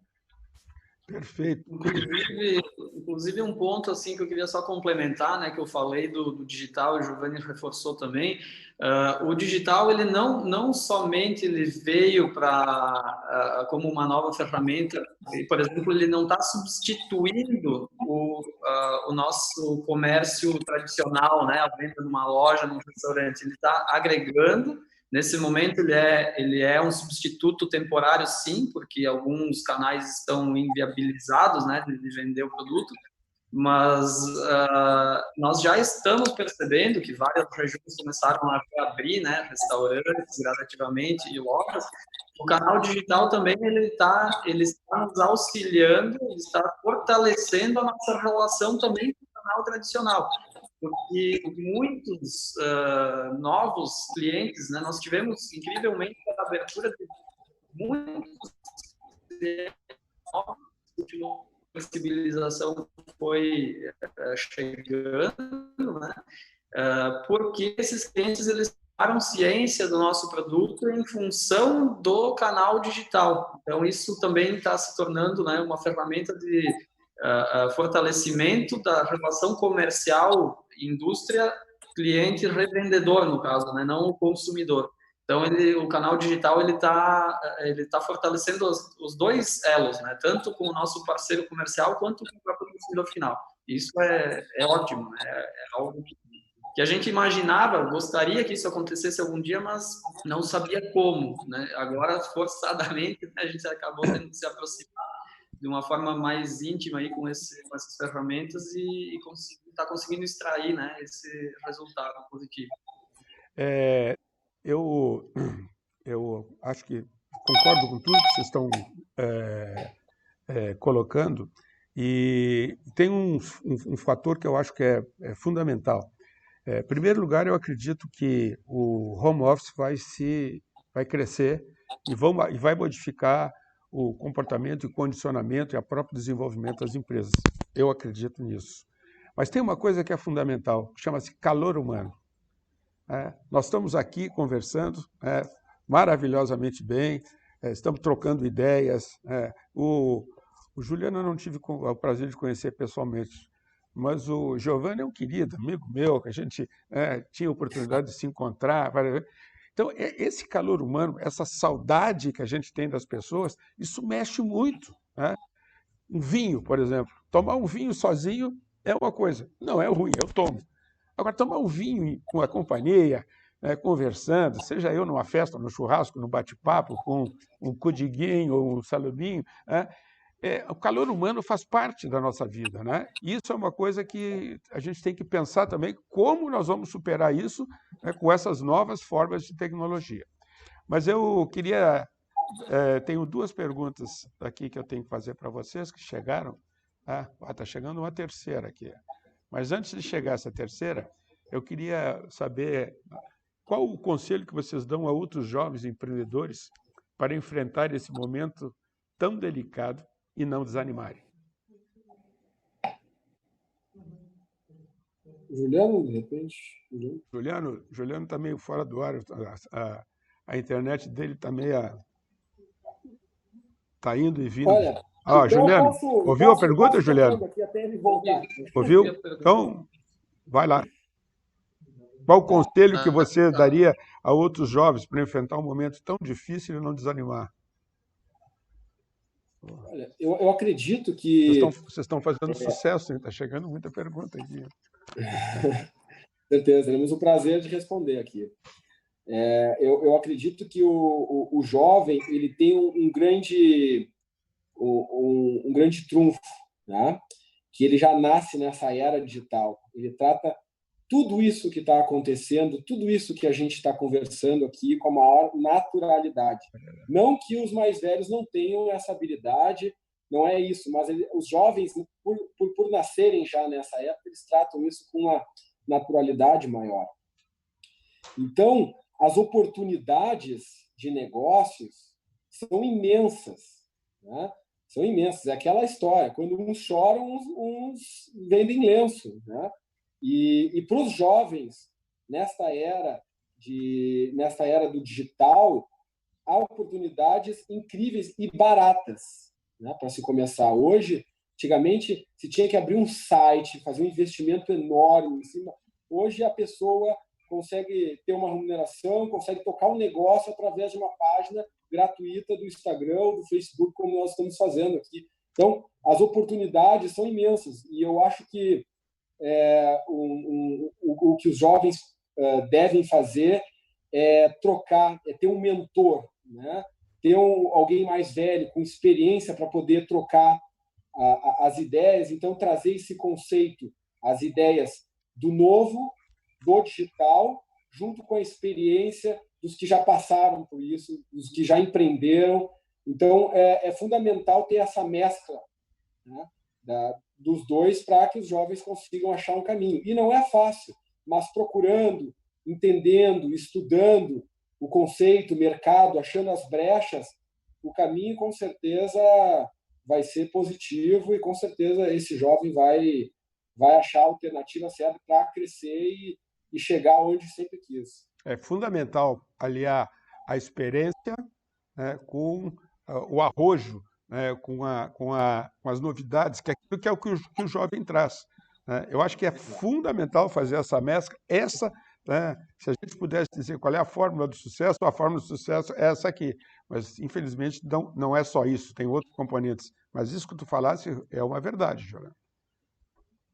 Perfeito. Inclusive um ponto assim que eu queria só complementar, né, que eu falei do digital, o Giovanni reforçou também. O digital ele não somente ele veio para como uma nova ferramenta, por exemplo, ele não está substituindo o nosso comércio tradicional, né, a venda numa loja, num restaurante. Ele está agregando. Nesse momento, ele é um substituto temporário, sim, porque alguns canais estão inviabilizados, né, de vender o produto, mas nós já estamos percebendo que várias regiões começaram a abrir, né, restaurantes gradativamente e lojas. O canal digital também ele está nos auxiliando, ele está fortalecendo a nossa relação também com o canal tradicional, porque muitos novos clientes, né, nós tivemos incrivelmente a abertura de muitos novos, a flexibilização foi chegando, né, porque esses clientes eles tomaram ciência do nosso produto em função do canal digital. Então, isso também está se tornando, né, uma ferramenta de fortalecimento da relação comercial, indústria, cliente, revendedor, no caso, né, não o consumidor. Então, o canal digital ele tá fortalecendo os dois elos, né, tanto com o nosso parceiro comercial quanto com o próprio consumidor final. Isso é ótimo, né, é algo que a gente imaginava, gostaria que isso acontecesse algum dia, mas não sabia como, né? Agora, forçadamente, a gente acabou tendo que se aproximar de uma forma mais íntima aí com essas ferramentas e está conseguindo extrair, né, esse resultado positivo. Eu acho que concordo com tudo que vocês estão colocando, e tem um fator que eu acho que é fundamental. Em primeiro lugar, eu acredito que o home office vai crescer e vai modificar o comportamento e condicionamento e o próprio desenvolvimento das empresas. Eu acredito nisso. Mas tem uma coisa que é fundamental, chama-se calor humano. Nós estamos aqui conversando maravilhosamente bem, estamos trocando ideias. O Juliano eu não tive o prazer de conhecer pessoalmente, mas o Giovanni é um querido amigo meu, que a gente tinha oportunidade de se encontrar. Então, esse calor humano, essa saudade que a gente tem das pessoas, isso mexe muito. Um vinho, por exemplo. Tomar um vinho sozinho é uma coisa, não é ruim, eu tomo. Agora, tomar um vinho com a companhia, conversando, seja eu numa festa, no churrasco, no bate-papo, com um codiguinho ou um salubinho, o calor humano faz parte da nossa vida, né? Isso é uma coisa que a gente tem que pensar também como nós vamos superar isso, com essas novas formas de tecnologia. Mas eu queria... tenho duas perguntas aqui que eu tenho que fazer para vocês que chegaram. Está chegando uma terceira aqui. Mas antes de chegar essa terceira, eu queria saber qual o conselho que vocês dão a outros jovens empreendedores para enfrentar esse momento tão delicado e não desanimarem. Juliano, de repente. Juliano está meio fora do ar. A internet dele está meio... Está indo e vindo. Olha, então Juliano, ouviu a pergunta, Juliano? Aqui até ele voltar. Ouviu? Então, vai lá. Qual o conselho que você daria a outros jovens para enfrentar um momento tão difícil e não desanimar? Olha, eu acredito que... Vocês estão fazendo sucesso, está chegando muita pergunta aqui. Certeza, teremos o prazer de responder aqui. Eu acredito que o jovem ele tem um grande trunfo, né? Que ele já nasce nessa era digital. Ele trata tudo isso que está acontecendo, tudo isso que a gente está conversando aqui com a maior naturalidade. Não que os mais velhos não tenham essa habilidade, não é isso, mas os jovens, por nascerem já nessa época, eles tratam isso com uma naturalidade maior. Então, as oportunidades de negócios são imensas, né? São imensas. É aquela história, quando uns choram, uns vendem lenço, né? E para os jovens, nesta era do digital, há oportunidades incríveis e baratas, né, para se começar. Hoje, antigamente, se tinha que abrir um site, fazer um investimento enorme em cima. Hoje, a pessoa consegue ter uma remuneração, consegue tocar um negócio através de uma página gratuita do Instagram ou do Facebook, como nós estamos fazendo aqui. Então, as oportunidades são imensas. E eu acho que o que os jovens devem fazer é trocar, é ter um mentor, né? Ter alguém mais velho, com experiência, para poder trocar as ideias. Então, trazer esse conceito, as ideias do novo, do digital, junto com a experiência dos que já passaram por isso, dos que já empreenderam. Então, é fundamental ter essa mescla, né, dos dois, para que os jovens consigam achar um caminho. E não é fácil, mas procurando, entendendo, estudando o conceito, o mercado, achando as brechas, o caminho com certeza vai ser positivo e com certeza esse jovem vai achar a alternativa certa para crescer e chegar onde sempre quis. É fundamental aliar a experiência, né, com o arrojo, né, com as novidades, que é aquilo que o jovem traz. Né? Eu acho que é fundamental fazer essa mescla. Né, se a gente pudesse dizer qual é a fórmula do sucesso, a fórmula do sucesso é essa aqui. Mas, infelizmente, não é só isso, tem outros componentes. Mas isso que tu falasse é uma verdade, Juliano.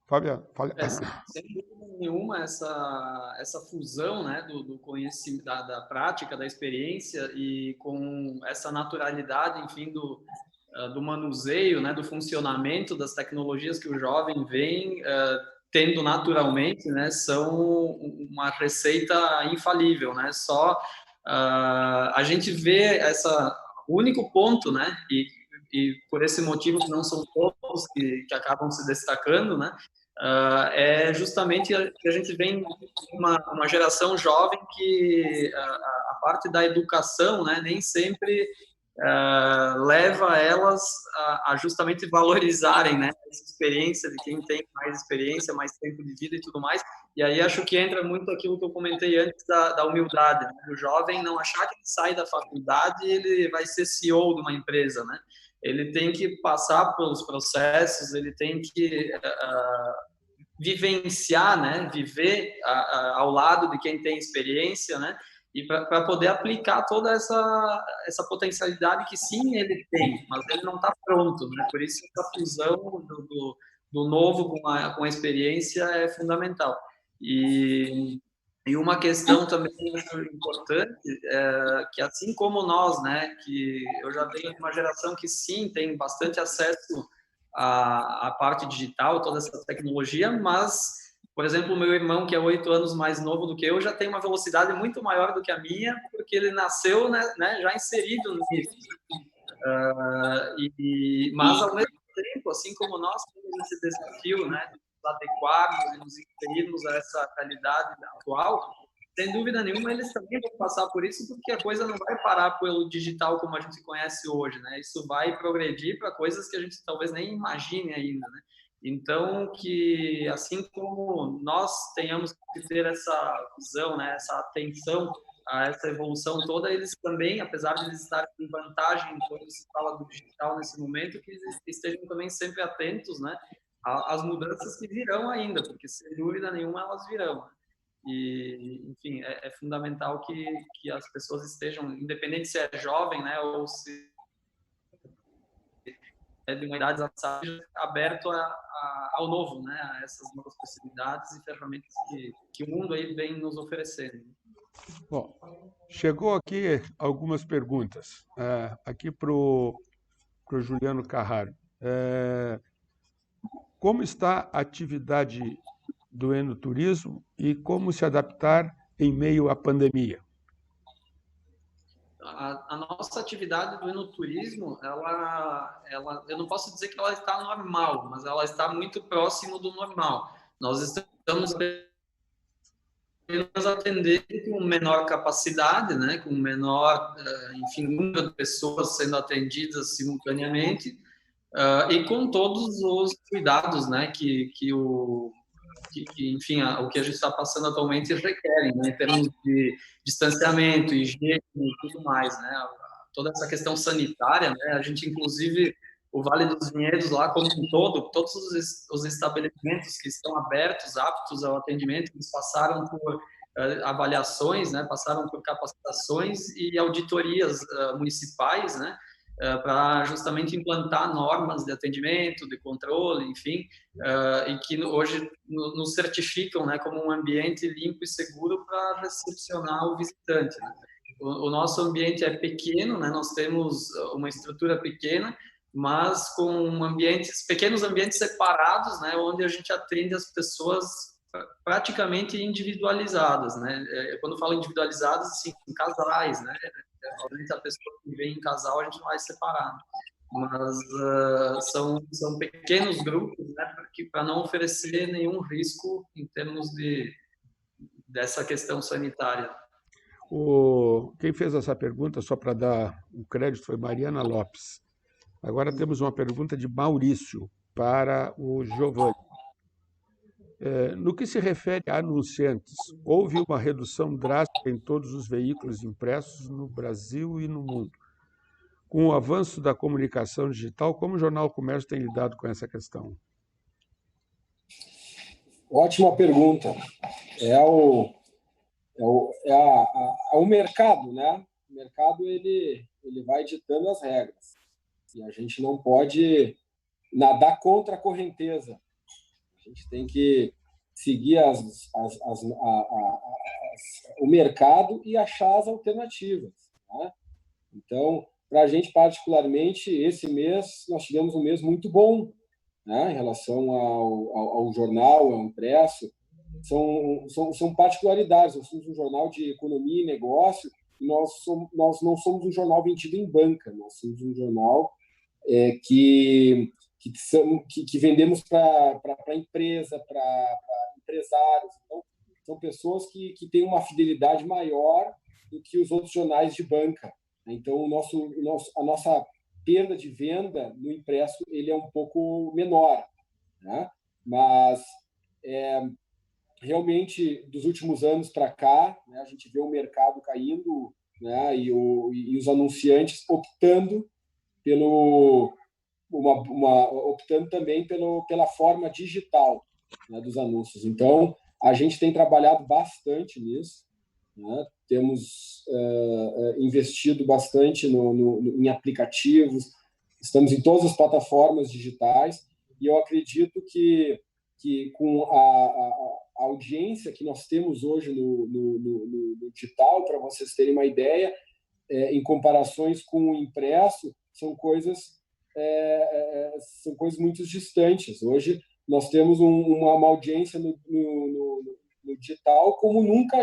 Fabiano, fala. Sem dúvida nenhuma, essa fusão, né, do conhecimento, da prática, da experiência e com essa naturalidade, enfim, do manuseio, né, do funcionamento das tecnologias que o jovem vem tendo naturalmente, né, são uma receita infalível, né? Só a gente vê o único ponto, né, e por esse motivo que não são todos que acabam se destacando, né? É justamente que a gente vem uma geração jovem que a parte da educação, né, nem sempre leva elas a justamente valorizarem, né, essa experiência de quem tem mais experiência, mais tempo de vida e tudo mais. E aí acho que entra muito aquilo que eu comentei antes da humildade, né? O jovem não achar que ele sai da faculdade e ele vai ser CEO de uma empresa, né? Ele tem que passar pelos processos, ele tem que vivenciar, né, viver ao lado de quem tem experiência, né, e para poder aplicar toda essa potencialidade que sim ele tem, mas ele não está pronto, né? Por isso essa fusão do novo com a experiência é fundamental. E uma questão também importante que assim como nós, né, que eu já venho de uma geração que sim tem bastante acesso à parte digital, toda essa tecnologia, mas, por exemplo, o meu irmão, que é 8 anos mais novo do que eu, já tem uma velocidade muito maior do que a minha, porque ele nasceu, né, já inserido nisso. Mas, ao mesmo tempo, assim como nós temos esse desafio, né, de nos adequarmos e nos inserirmos a essa realidade atual, sem dúvida nenhuma, eles também vão passar por isso, porque a coisa não vai parar pelo digital como a gente conhece hoje, né? Isso vai progredir para coisas que a gente talvez nem imagine ainda, né? Então, que assim como nós tenhamos que ter essa visão, né, essa atenção a essa evolução toda, eles também, apesar de eles estarem em vantagem quando se fala do digital nesse momento, que eles estejam também sempre atentos, né, às mudanças que virão ainda, porque sem dúvida nenhuma elas virão. E, enfim, é fundamental que as pessoas estejam, independente se é jovem, né, ou se é de uma idade avançada, aberto ao novo, né, a essas novas possibilidades e ferramentas que o mundo aí vem nos oferecendo. Bom, chegou aqui algumas perguntas, aqui para o Juliano Carraro. Como está a atividade do enoturismo e como se adaptar em meio à pandemia? A nossa atividade do enoturismo, eu não posso dizer que ela está normal, mas ela está muito próximo do normal. Nós estamos apenas atender com menor capacidade, né, com menor, enfim, número de pessoas sendo atendidas simultaneamente, e com todos os cuidados, né, enfim, o que a gente está passando atualmente requerem, né, em termos de distanciamento, higiene e tudo mais, né, toda essa questão sanitária, né, a gente, inclusive, o Vale dos Vinhedos lá como um todo, todos os estabelecimentos que estão abertos, aptos ao atendimento, eles passaram por avaliações, né, passaram por capacitações e auditorias municipais, né, para justamente implantar normas de atendimento, de controle, enfim, e que hoje nos certificam, né, como um ambiente limpo e seguro para recepcionar o visitante, né? O nosso ambiente é pequeno, né? Nós temos uma estrutura pequena, mas com pequenos ambientes separados, né, onde a gente atende as pessoas praticamente individualizadas, né? Quando falo individualizadas, assim, em casais, né? Obviamente a pessoa que vem em casal a gente não vai separar, mas são pequenos grupos, né, para não oferecer nenhum risco em termos dessa questão sanitária. Quem fez essa pergunta, só para dar um crédito, foi Mariana Lopes. Agora temos uma pergunta de Maurício para o Giovanni. No que se refere a anunciantes, houve uma redução drástica em todos os veículos impressos no Brasil e no mundo. Com o avanço da comunicação digital, como o Jornal Comércio tem lidado com essa questão? Ótima pergunta. É o mercado, né? O mercado ele vai ditando as regras e a gente não pode nadar contra a correnteza. A gente tem que seguir o mercado e achar as alternativas, né? Então, para a gente particularmente, esse mês nós tivemos um mês muito bom, né, em relação ao jornal, ao impresso. São particularidades. Nós somos um jornal de economia e negócio e nós não somos um jornal vendido em banca. Nós somos um jornal que vendemos para empresa, para empresários. Então, são pessoas que têm uma fidelidade maior do que os outros jornais de banca. Então, a nossa perda de venda no impresso ele é um pouco menor, né? Mas realmente dos últimos anos para cá, né, a gente vê o mercado caindo, né, e os anunciantes optando optando também pela forma digital, né, dos anúncios. Então, a gente tem trabalhado bastante nisso, né? Temos investido bastante em aplicativos, estamos em todas as plataformas digitais e eu acredito que com a audiência que nós temos hoje no digital, para vocês terem uma ideia, em comparações com o impresso, são coisas muito distantes. Hoje nós temos uma audiência no digital como nunca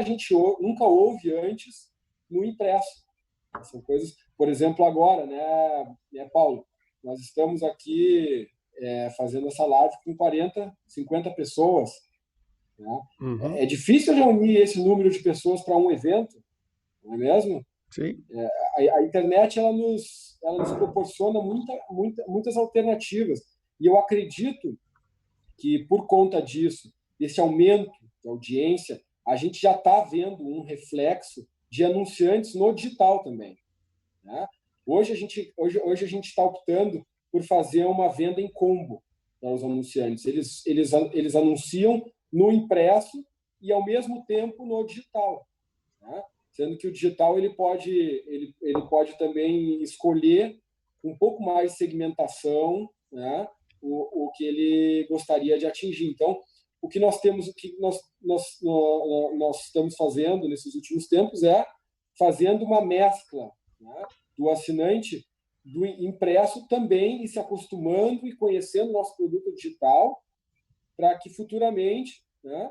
houve antes no impresso. São coisas, por exemplo, agora, né, Paulo? Nós estamos aqui fazendo essa live com 40, 50 pessoas. Né? Uhum. É difícil reunir esse número de pessoas para um evento, não é mesmo? Sim. A internet ela nos proporciona muitas alternativas. E eu acredito que, por conta disso, desse aumento de audiência, a gente já está vendo um reflexo de anunciantes no digital também, né? Hoje a gente está optando por fazer uma venda em combo para os anunciantes. Eles anunciam no impresso e, ao mesmo tempo, no digital, né? Sendo que o digital ele pode também escolher um pouco mais de segmentação, né? O que ele gostaria de atingir. Então, o que nós estamos fazendo nesses últimos tempos é fazendo uma mescla, né, do assinante do impresso também, e se acostumando e conhecendo nosso produto digital, para que futuramente, né,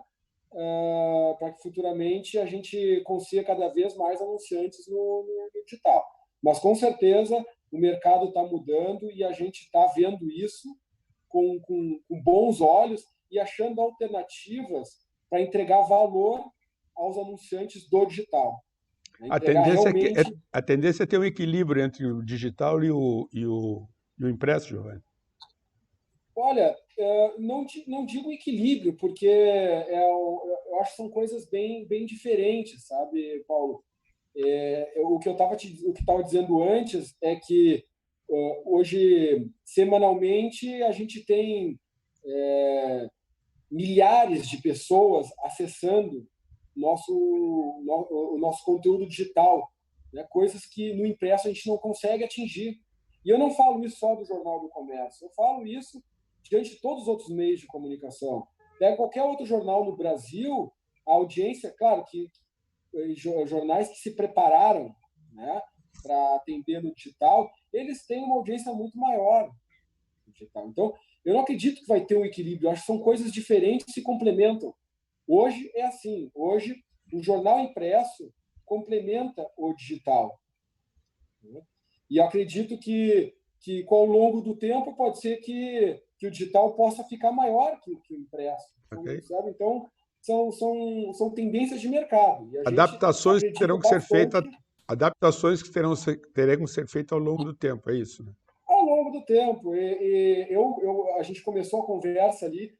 a gente consiga cada vez mais anunciantes no digital. Mas, com certeza, o mercado está mudando e a gente está vendo isso com bons olhos e achando alternativas para entregar valor aos anunciantes do digital. A tendência é ter um equilíbrio entre o digital e o impresso, Giovanni. Olha, não digo equilíbrio, porque eu acho que são coisas bem diferentes, sabe, Paulo? O que eu estava dizendo antes é que hoje, semanalmente, a gente tem milhares de pessoas acessando o nosso conteúdo digital, né? Coisas que no impresso a gente não consegue atingir. E eu não falo isso só do Jornal do Comércio, eu falo isso diante de todos os outros meios de comunicação. Pega qualquer outro jornal no Brasil, a audiência, claro que jornais que se prepararam, né, para atender no digital, eles têm uma audiência muito maior no digital. Então, eu não acredito que vai ter um equilíbrio. Eu acho que são coisas diferentes que se complementam. Hoje é assim. Hoje, o jornal impresso complementa o digital. E acredito que ao longo do tempo, pode ser que o digital possa ficar maior que o impresso. Okay. Sabe? Então, são tendências de mercado. E adaptações que terão que ser feitas. Adaptações que terão que ser feitas ao longo do tempo, é isso? Né? Ao longo do tempo. A gente começou a conversa ali,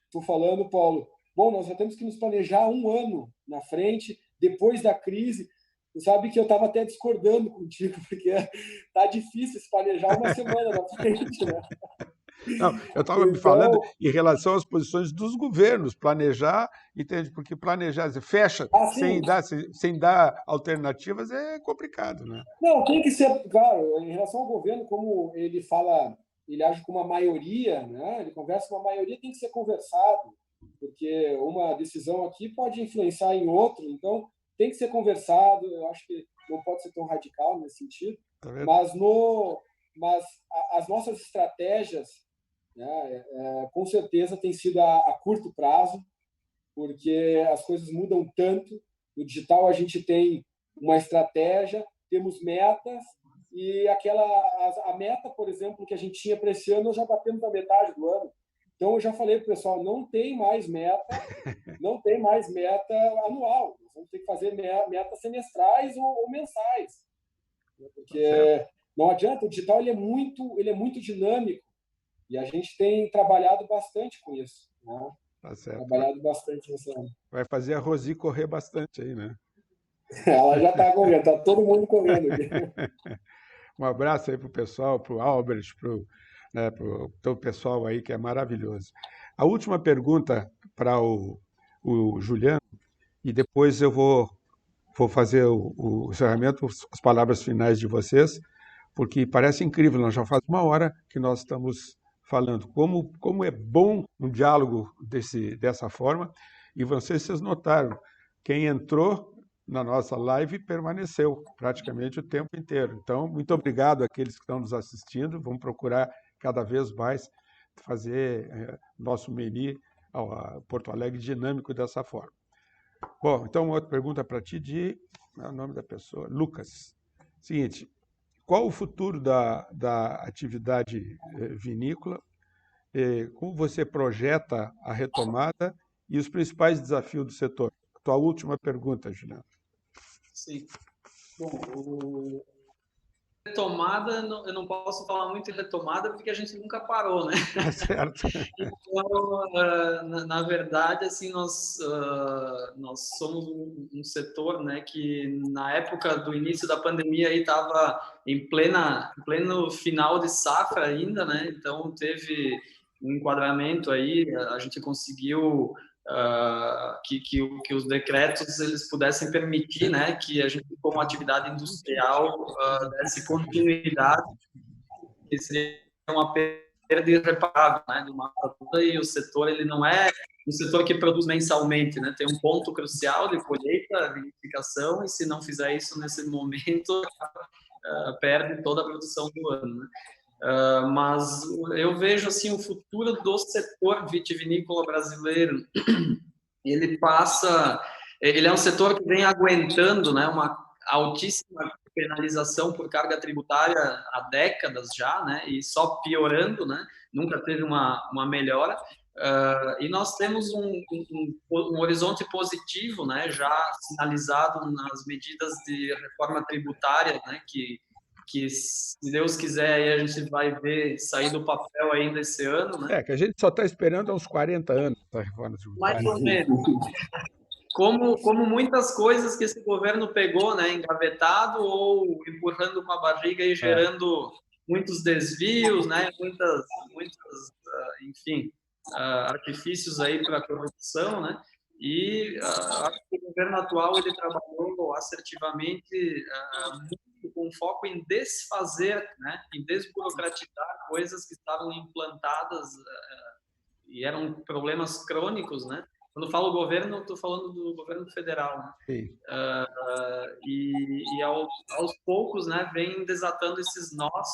estou falando, Paulo, bom, nós já temos que nos planejar um ano na frente, depois da crise. Tu sabe que eu estava até discordando contigo, porque tá difícil se planejar uma semana na frente, né? Não, eu estava me falando em relação às posições dos governos, planejar, entende? Porque planejar, fecha sem dar alternativas é complicado, né? Não, tem que ser, claro, em relação ao governo, como ele fala, ele age com uma maioria, né? Ele conversa com uma maioria, tem que ser conversado, porque uma decisão aqui pode influenciar em outra, então tem que ser conversado. Eu acho que não pode ser tão radical nesse sentido, mas as nossas estratégias, né, com certeza tem sido a curto prazo, porque as coisas mudam tanto. No digital a gente tem uma estratégia, temos metas, e a meta, por exemplo, que a gente tinha para esse ano, nós já batemos na metade do ano. Então eu já falei para o pessoal, não tem mais meta anual. Nós vamos ter que fazer metas semestrais ou mensais, porque não adianta. O digital ele é muito dinâmico. E a gente tem trabalhado bastante com isso, né? Tá certo. Trabalhado bastante nessa área. Vai fazer a Rosi correr bastante aí, né? Ela já está correndo, está todo mundo correndo aqui. Um abraço aí para o pessoal, para o Albert, para o teu pessoal aí, que é maravilhoso. A última pergunta para o Juliano, e depois eu vou fazer o encerramento, as palavras finais de vocês, porque parece incrível, nós já faz uma hora que nós estamos falando. Como é bom um diálogo dessa forma, e vocês notaram, quem entrou na nossa live permaneceu praticamente o tempo inteiro. Então, muito obrigado àqueles que estão nos assistindo. Vamos procurar cada vez mais fazer nosso Meli Porto Alegre dinâmico dessa forma. Bom, então uma outra pergunta para ti, o nome da pessoa, Lucas. Seguinte, qual o futuro da atividade vinícola? Como você projeta a retomada e os principais desafios do setor? Tua última pergunta, Juliano. Sim. Bom, retomada, eu não posso falar muito em retomada porque a gente nunca parou, né? É certo. Então, na verdade, assim, nós somos um setor, né, que na época do início da pandemia aí estava em pleno final de safra ainda, né? Então teve um enquadramento aí, a gente conseguiu que os decretos eles pudessem permitir, né, que a gente, como atividade industrial, desse continuidade, que seria uma perda irreparável, né, de uma cultura, e o setor ele não é um setor que produz mensalmente, né, tem um ponto crucial de colheita, vinificação, e se não fizer isso nesse momento, perde toda a produção do ano, né? Mas eu vejo assim o futuro do setor vitivinícola brasileiro. Ele é um setor que vem aguentando, né, uma altíssima penalização por carga tributária há décadas já, né, e só piorando, né, nunca teve uma melhora. E nós temos um horizonte positivo, né, já sinalizado nas medidas de reforma tributária, né, que se Deus quiser aí a gente vai ver sair do papel ainda esse ano, né? Que a gente só está esperando há uns 40 anos a reforma Mais tributária. ou menos. Como muitas coisas que esse governo pegou, né, engavetado ou empurrando com a barriga e gerando muitos desvios, né, muitas enfim, artifícios aí para a corrupção, né, e acho que o governo atual ele trabalhou assertivamente, muito com foco em desfazer, né, em desburocratizar coisas que estavam implantadas e eram problemas crônicos, né. Quando eu falo governo, estou falando do governo federal, né? E aos poucos, né, vem desatando esses nós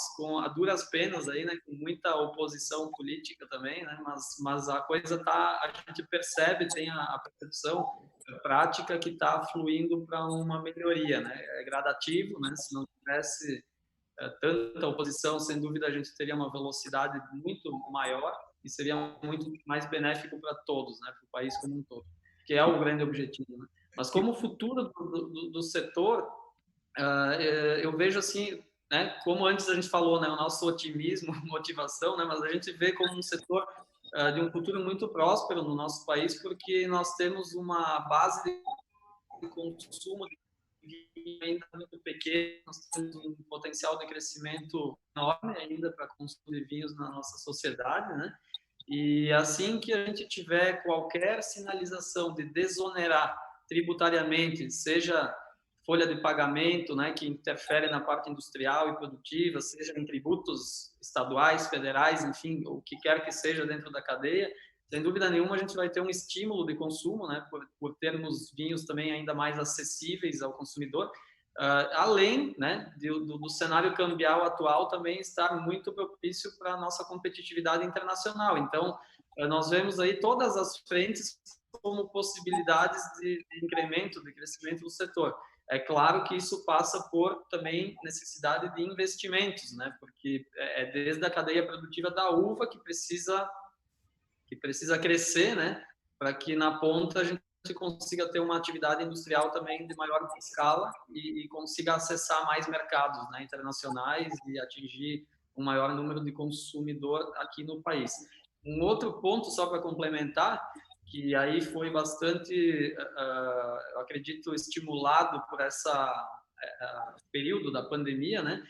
a duras penas aí, né, com muita oposição política também, né, mas a coisa a gente percebe, tem a percepção prática que está fluindo para uma melhoria, né, é gradativo, né, se não tivesse tanta oposição, sem dúvida a gente teria uma velocidade muito maior e seria muito mais benéfico para todos, né, para o país como um todo, que é o grande objetivo, né? Mas como futuro do setor, eu vejo assim, né, como antes a gente falou, né, o nosso otimismo, motivação, né, mas a gente vê como um setor de um futuro muito próspero no nosso país, porque nós temos uma base de consumo de vinho ainda muito pequeno, nós temos um potencial de crescimento enorme ainda para consumo de vinhos na nossa sociedade, né? E assim que a gente tiver qualquer sinalização de desonerar tributariamente, seja folha de pagamento, né, que interfere na parte industrial e produtiva, seja em tributos estaduais, federais, enfim, o que quer que seja dentro da cadeia, sem dúvida nenhuma a gente vai ter um estímulo de consumo, né, por termos vinhos também ainda mais acessíveis ao consumidor, além, né, do cenário cambial atual também estar muito propício para a nossa competitividade internacional. Então, nós vemos aí todas as frentes como possibilidades de incremento, de crescimento do setor. É claro que isso passa por também necessidade de investimentos, né, porque é desde a cadeia produtiva da uva que precisa crescer, né, para que na ponta a gente consiga ter uma atividade industrial também de maior escala e consiga acessar mais mercados, né, internacionais e atingir um maior número de consumidor aqui no país. Um outro ponto, só para complementar, que aí foi bastante, eu acredito, estimulado por período da pandemia, né?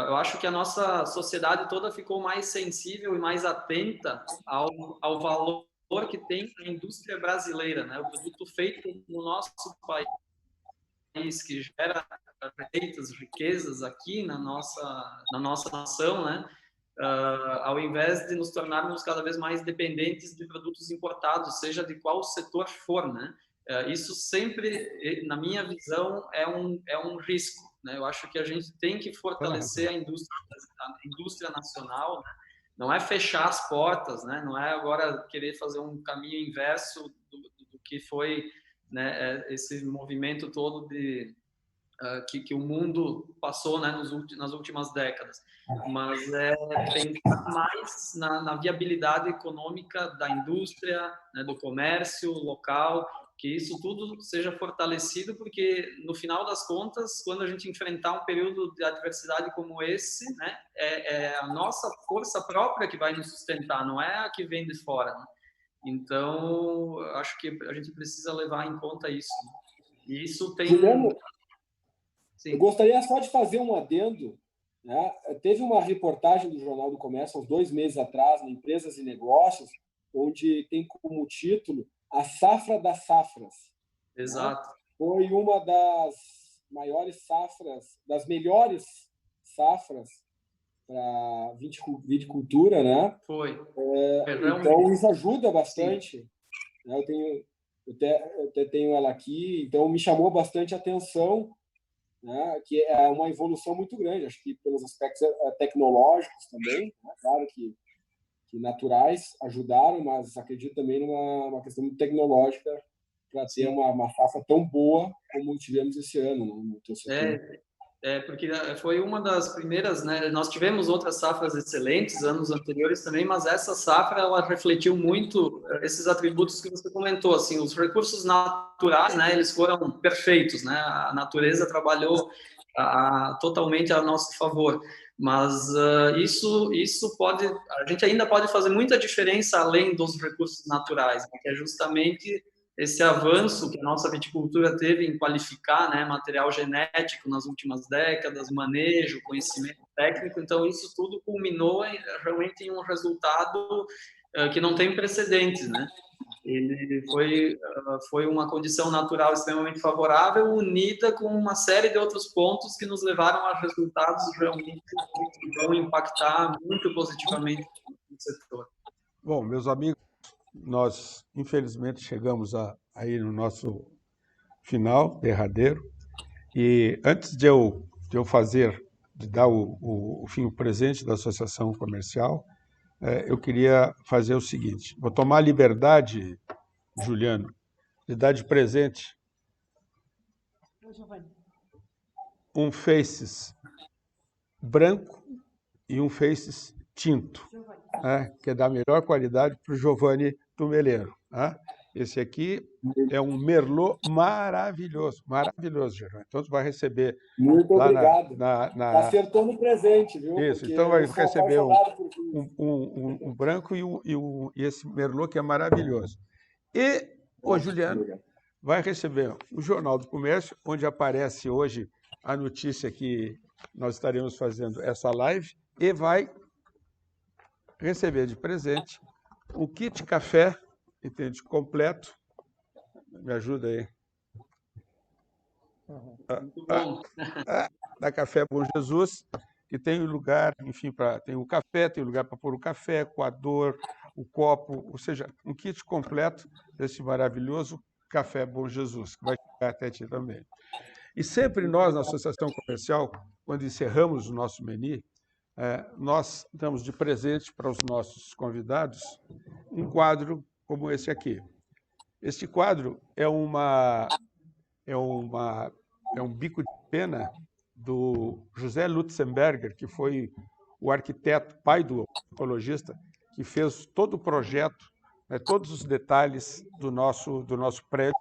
Eu acho que a nossa sociedade toda ficou mais sensível e mais atenta ao valor que tem a indústria brasileira, né? O produto feito no nosso país, que gera receitas, riquezas aqui na nossa nação, né? Ao invés de nos tornarmos cada vez mais dependentes de produtos importados, seja de qual setor for, né? Isso sempre, na minha visão, é um risco, né? Eu acho que a gente tem que fortalecer a indústria nacional, né? Não é fechar as portas, né? Não é agora querer fazer um caminho inverso do que foi, né, esse movimento todo que o mundo passou, né, nas últimas décadas. mas é pensar mais na viabilidade econômica da indústria, né, do comércio local, que isso tudo seja fortalecido, porque no final das contas, quando a gente enfrentar um período de adversidade como esse, né, é a nossa força própria que vai nos sustentar, não é a que vem de fora, né? Então, acho que a gente precisa levar em conta isso, né? E isso tem... Juliano, Sim. eu gostaria só de fazer um adendo, né? Teve uma reportagem do Jornal do Comércio, uns 2 meses atrás, na Empresas e Negócios, onde tem como título A Safra das Safras. Exato. Né? Foi uma das maiores safras, das melhores safras para viticultura, né? Foi. Então, isso ajuda bastante. Né? Eu até tenho ela aqui, então me chamou bastante a atenção, né? Que é uma evolução muito grande, acho que pelos aspectos tecnológicos também, né? Claro que naturais ajudaram, mas acredito também numa questão muito tecnológica para ter uma safra tão boa como tivemos esse ano, né, no teu setor. Porque foi uma das primeiras, né? Nós tivemos outras safras excelentes anos anteriores também, mas essa safra ela refletiu muito esses atributos que você comentou, assim, os recursos naturais, né? Eles foram perfeitos, né? A natureza trabalhou totalmente a nosso favor, mas isso pode, a gente ainda pode fazer muita diferença além dos recursos naturais, né? Que é justamente esse avanço que a nossa viticultura teve em qualificar, né, material genético nas últimas décadas, manejo, conhecimento técnico, então isso tudo culminou realmente em um resultado que não tem precedentes, né? Ele foi uma condição natural extremamente favorável, unida com uma série de outros pontos que nos levaram a resultados realmente que vão impactar muito positivamente no setor. Bom, meus amigos, nós infelizmente chegamos aí no nosso final, derradeiro, e antes de eu dar o presente da Associação Comercial, eu queria fazer o seguinte, vou tomar a liberdade, Juliano, de dar de presente um Faces branco e um Faces tinto, que é da melhor qualidade para o Giovanni Tumeleiro. Esse aqui é um Merlot maravilhoso, maravilhoso, Giovanni. Então, você vai receber... Muito obrigado. Acertou no presente, viu? Isso, porque então vai receber um branco e esse Merlot que é maravilhoso. E o Juliano vai receber o Jornal do Comércio, onde aparece hoje a notícia que nós estaremos fazendo essa live, e vai receber de presente um kit café, entende, completo. Me ajuda aí. Da Café Bom Jesus, que tem lugar, enfim, tem o café, tem lugar para pôr o café, coador, o copo, ou seja, um kit completo desse maravilhoso Café Bom Jesus, que vai chegar até ti também. E sempre nós, na Associação Comercial, quando encerramos o nosso menu, nós damos de presente para os nossos convidados um quadro como esse aqui. Este quadro é um bico de pena do José Lutzenberger, que foi o arquiteto, pai do ecologista, que fez todo o projeto, todos os detalhes do nosso prédio,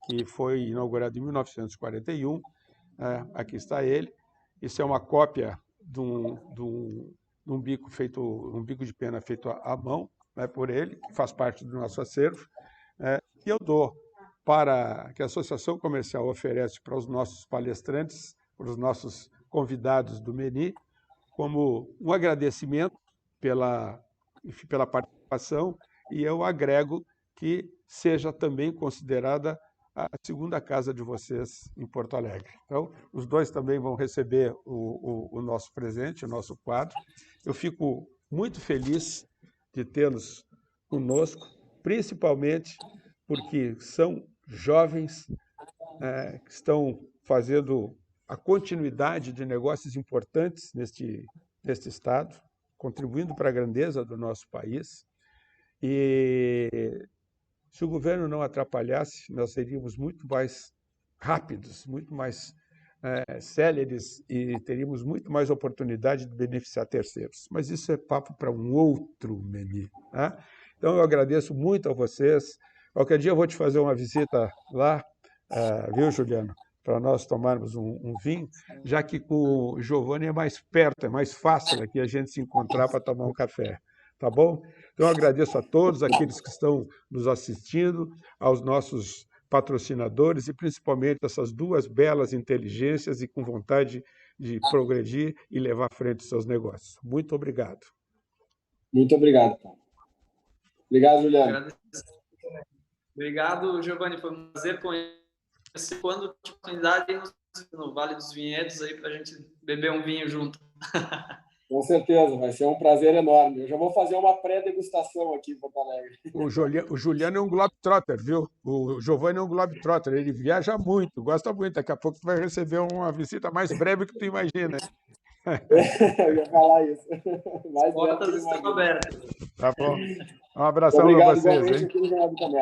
que foi inaugurado em 1941. Aqui está ele. Isso é uma cópia de um bico de pena feito à mão, por ele, que faz parte do nosso acervo. E eu dou que a Associação Comercial oferece para os nossos palestrantes, para os nossos convidados do menu, como um agradecimento pela participação, e eu agrego que seja também considerada a segunda casa de vocês em Porto Alegre. Então, os dois também vão receber o nosso presente, o nosso quadro. Eu fico muito feliz de tê-los conosco, principalmente porque são jovens que estão fazendo a continuidade de negócios importantes neste estado, contribuindo para a grandeza do nosso país. E se o governo não atrapalhasse, nós seríamos muito mais rápidos, muito mais céleres e teríamos muito mais oportunidade de beneficiar terceiros. Mas isso é papo para um outro menu, tá? Então, eu agradeço muito a vocês. Qualquer dia eu vou te fazer uma visita lá, viu, Juliano? Para nós tomarmos um vinho, já que com o Giovanni é mais perto, é mais fácil aqui a gente se encontrar para tomar um café. Tá bom? Então, eu agradeço a todos aqueles que estão nos assistindo, aos nossos patrocinadores e principalmente essas duas belas inteligências e com vontade de progredir e levar à frente os seus negócios. Muito obrigado. Muito obrigado, Paulo. Obrigado, Juliano. Obrigado, Giovanni. Foi um prazer conhecer. Quando tiver oportunidade no Vale dos Vinhedos aí para a gente beber um vinho junto. Com certeza, vai ser um prazer enorme. Eu já vou fazer uma pré-degustação aqui em Porto Alegre. O Juliano é um globetrotter, viu? O Giovanni é um globetrotter. Ele viaja muito, gosta muito. Daqui a pouco tu vai receber uma visita mais breve que tu imagina. Eu ia falar isso. As portas estão abertas. Tá bom. Um abração para vocês, hein?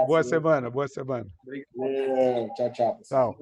Boa semana. Boa semana. Obrigado. Tchau, tchau. Tchau.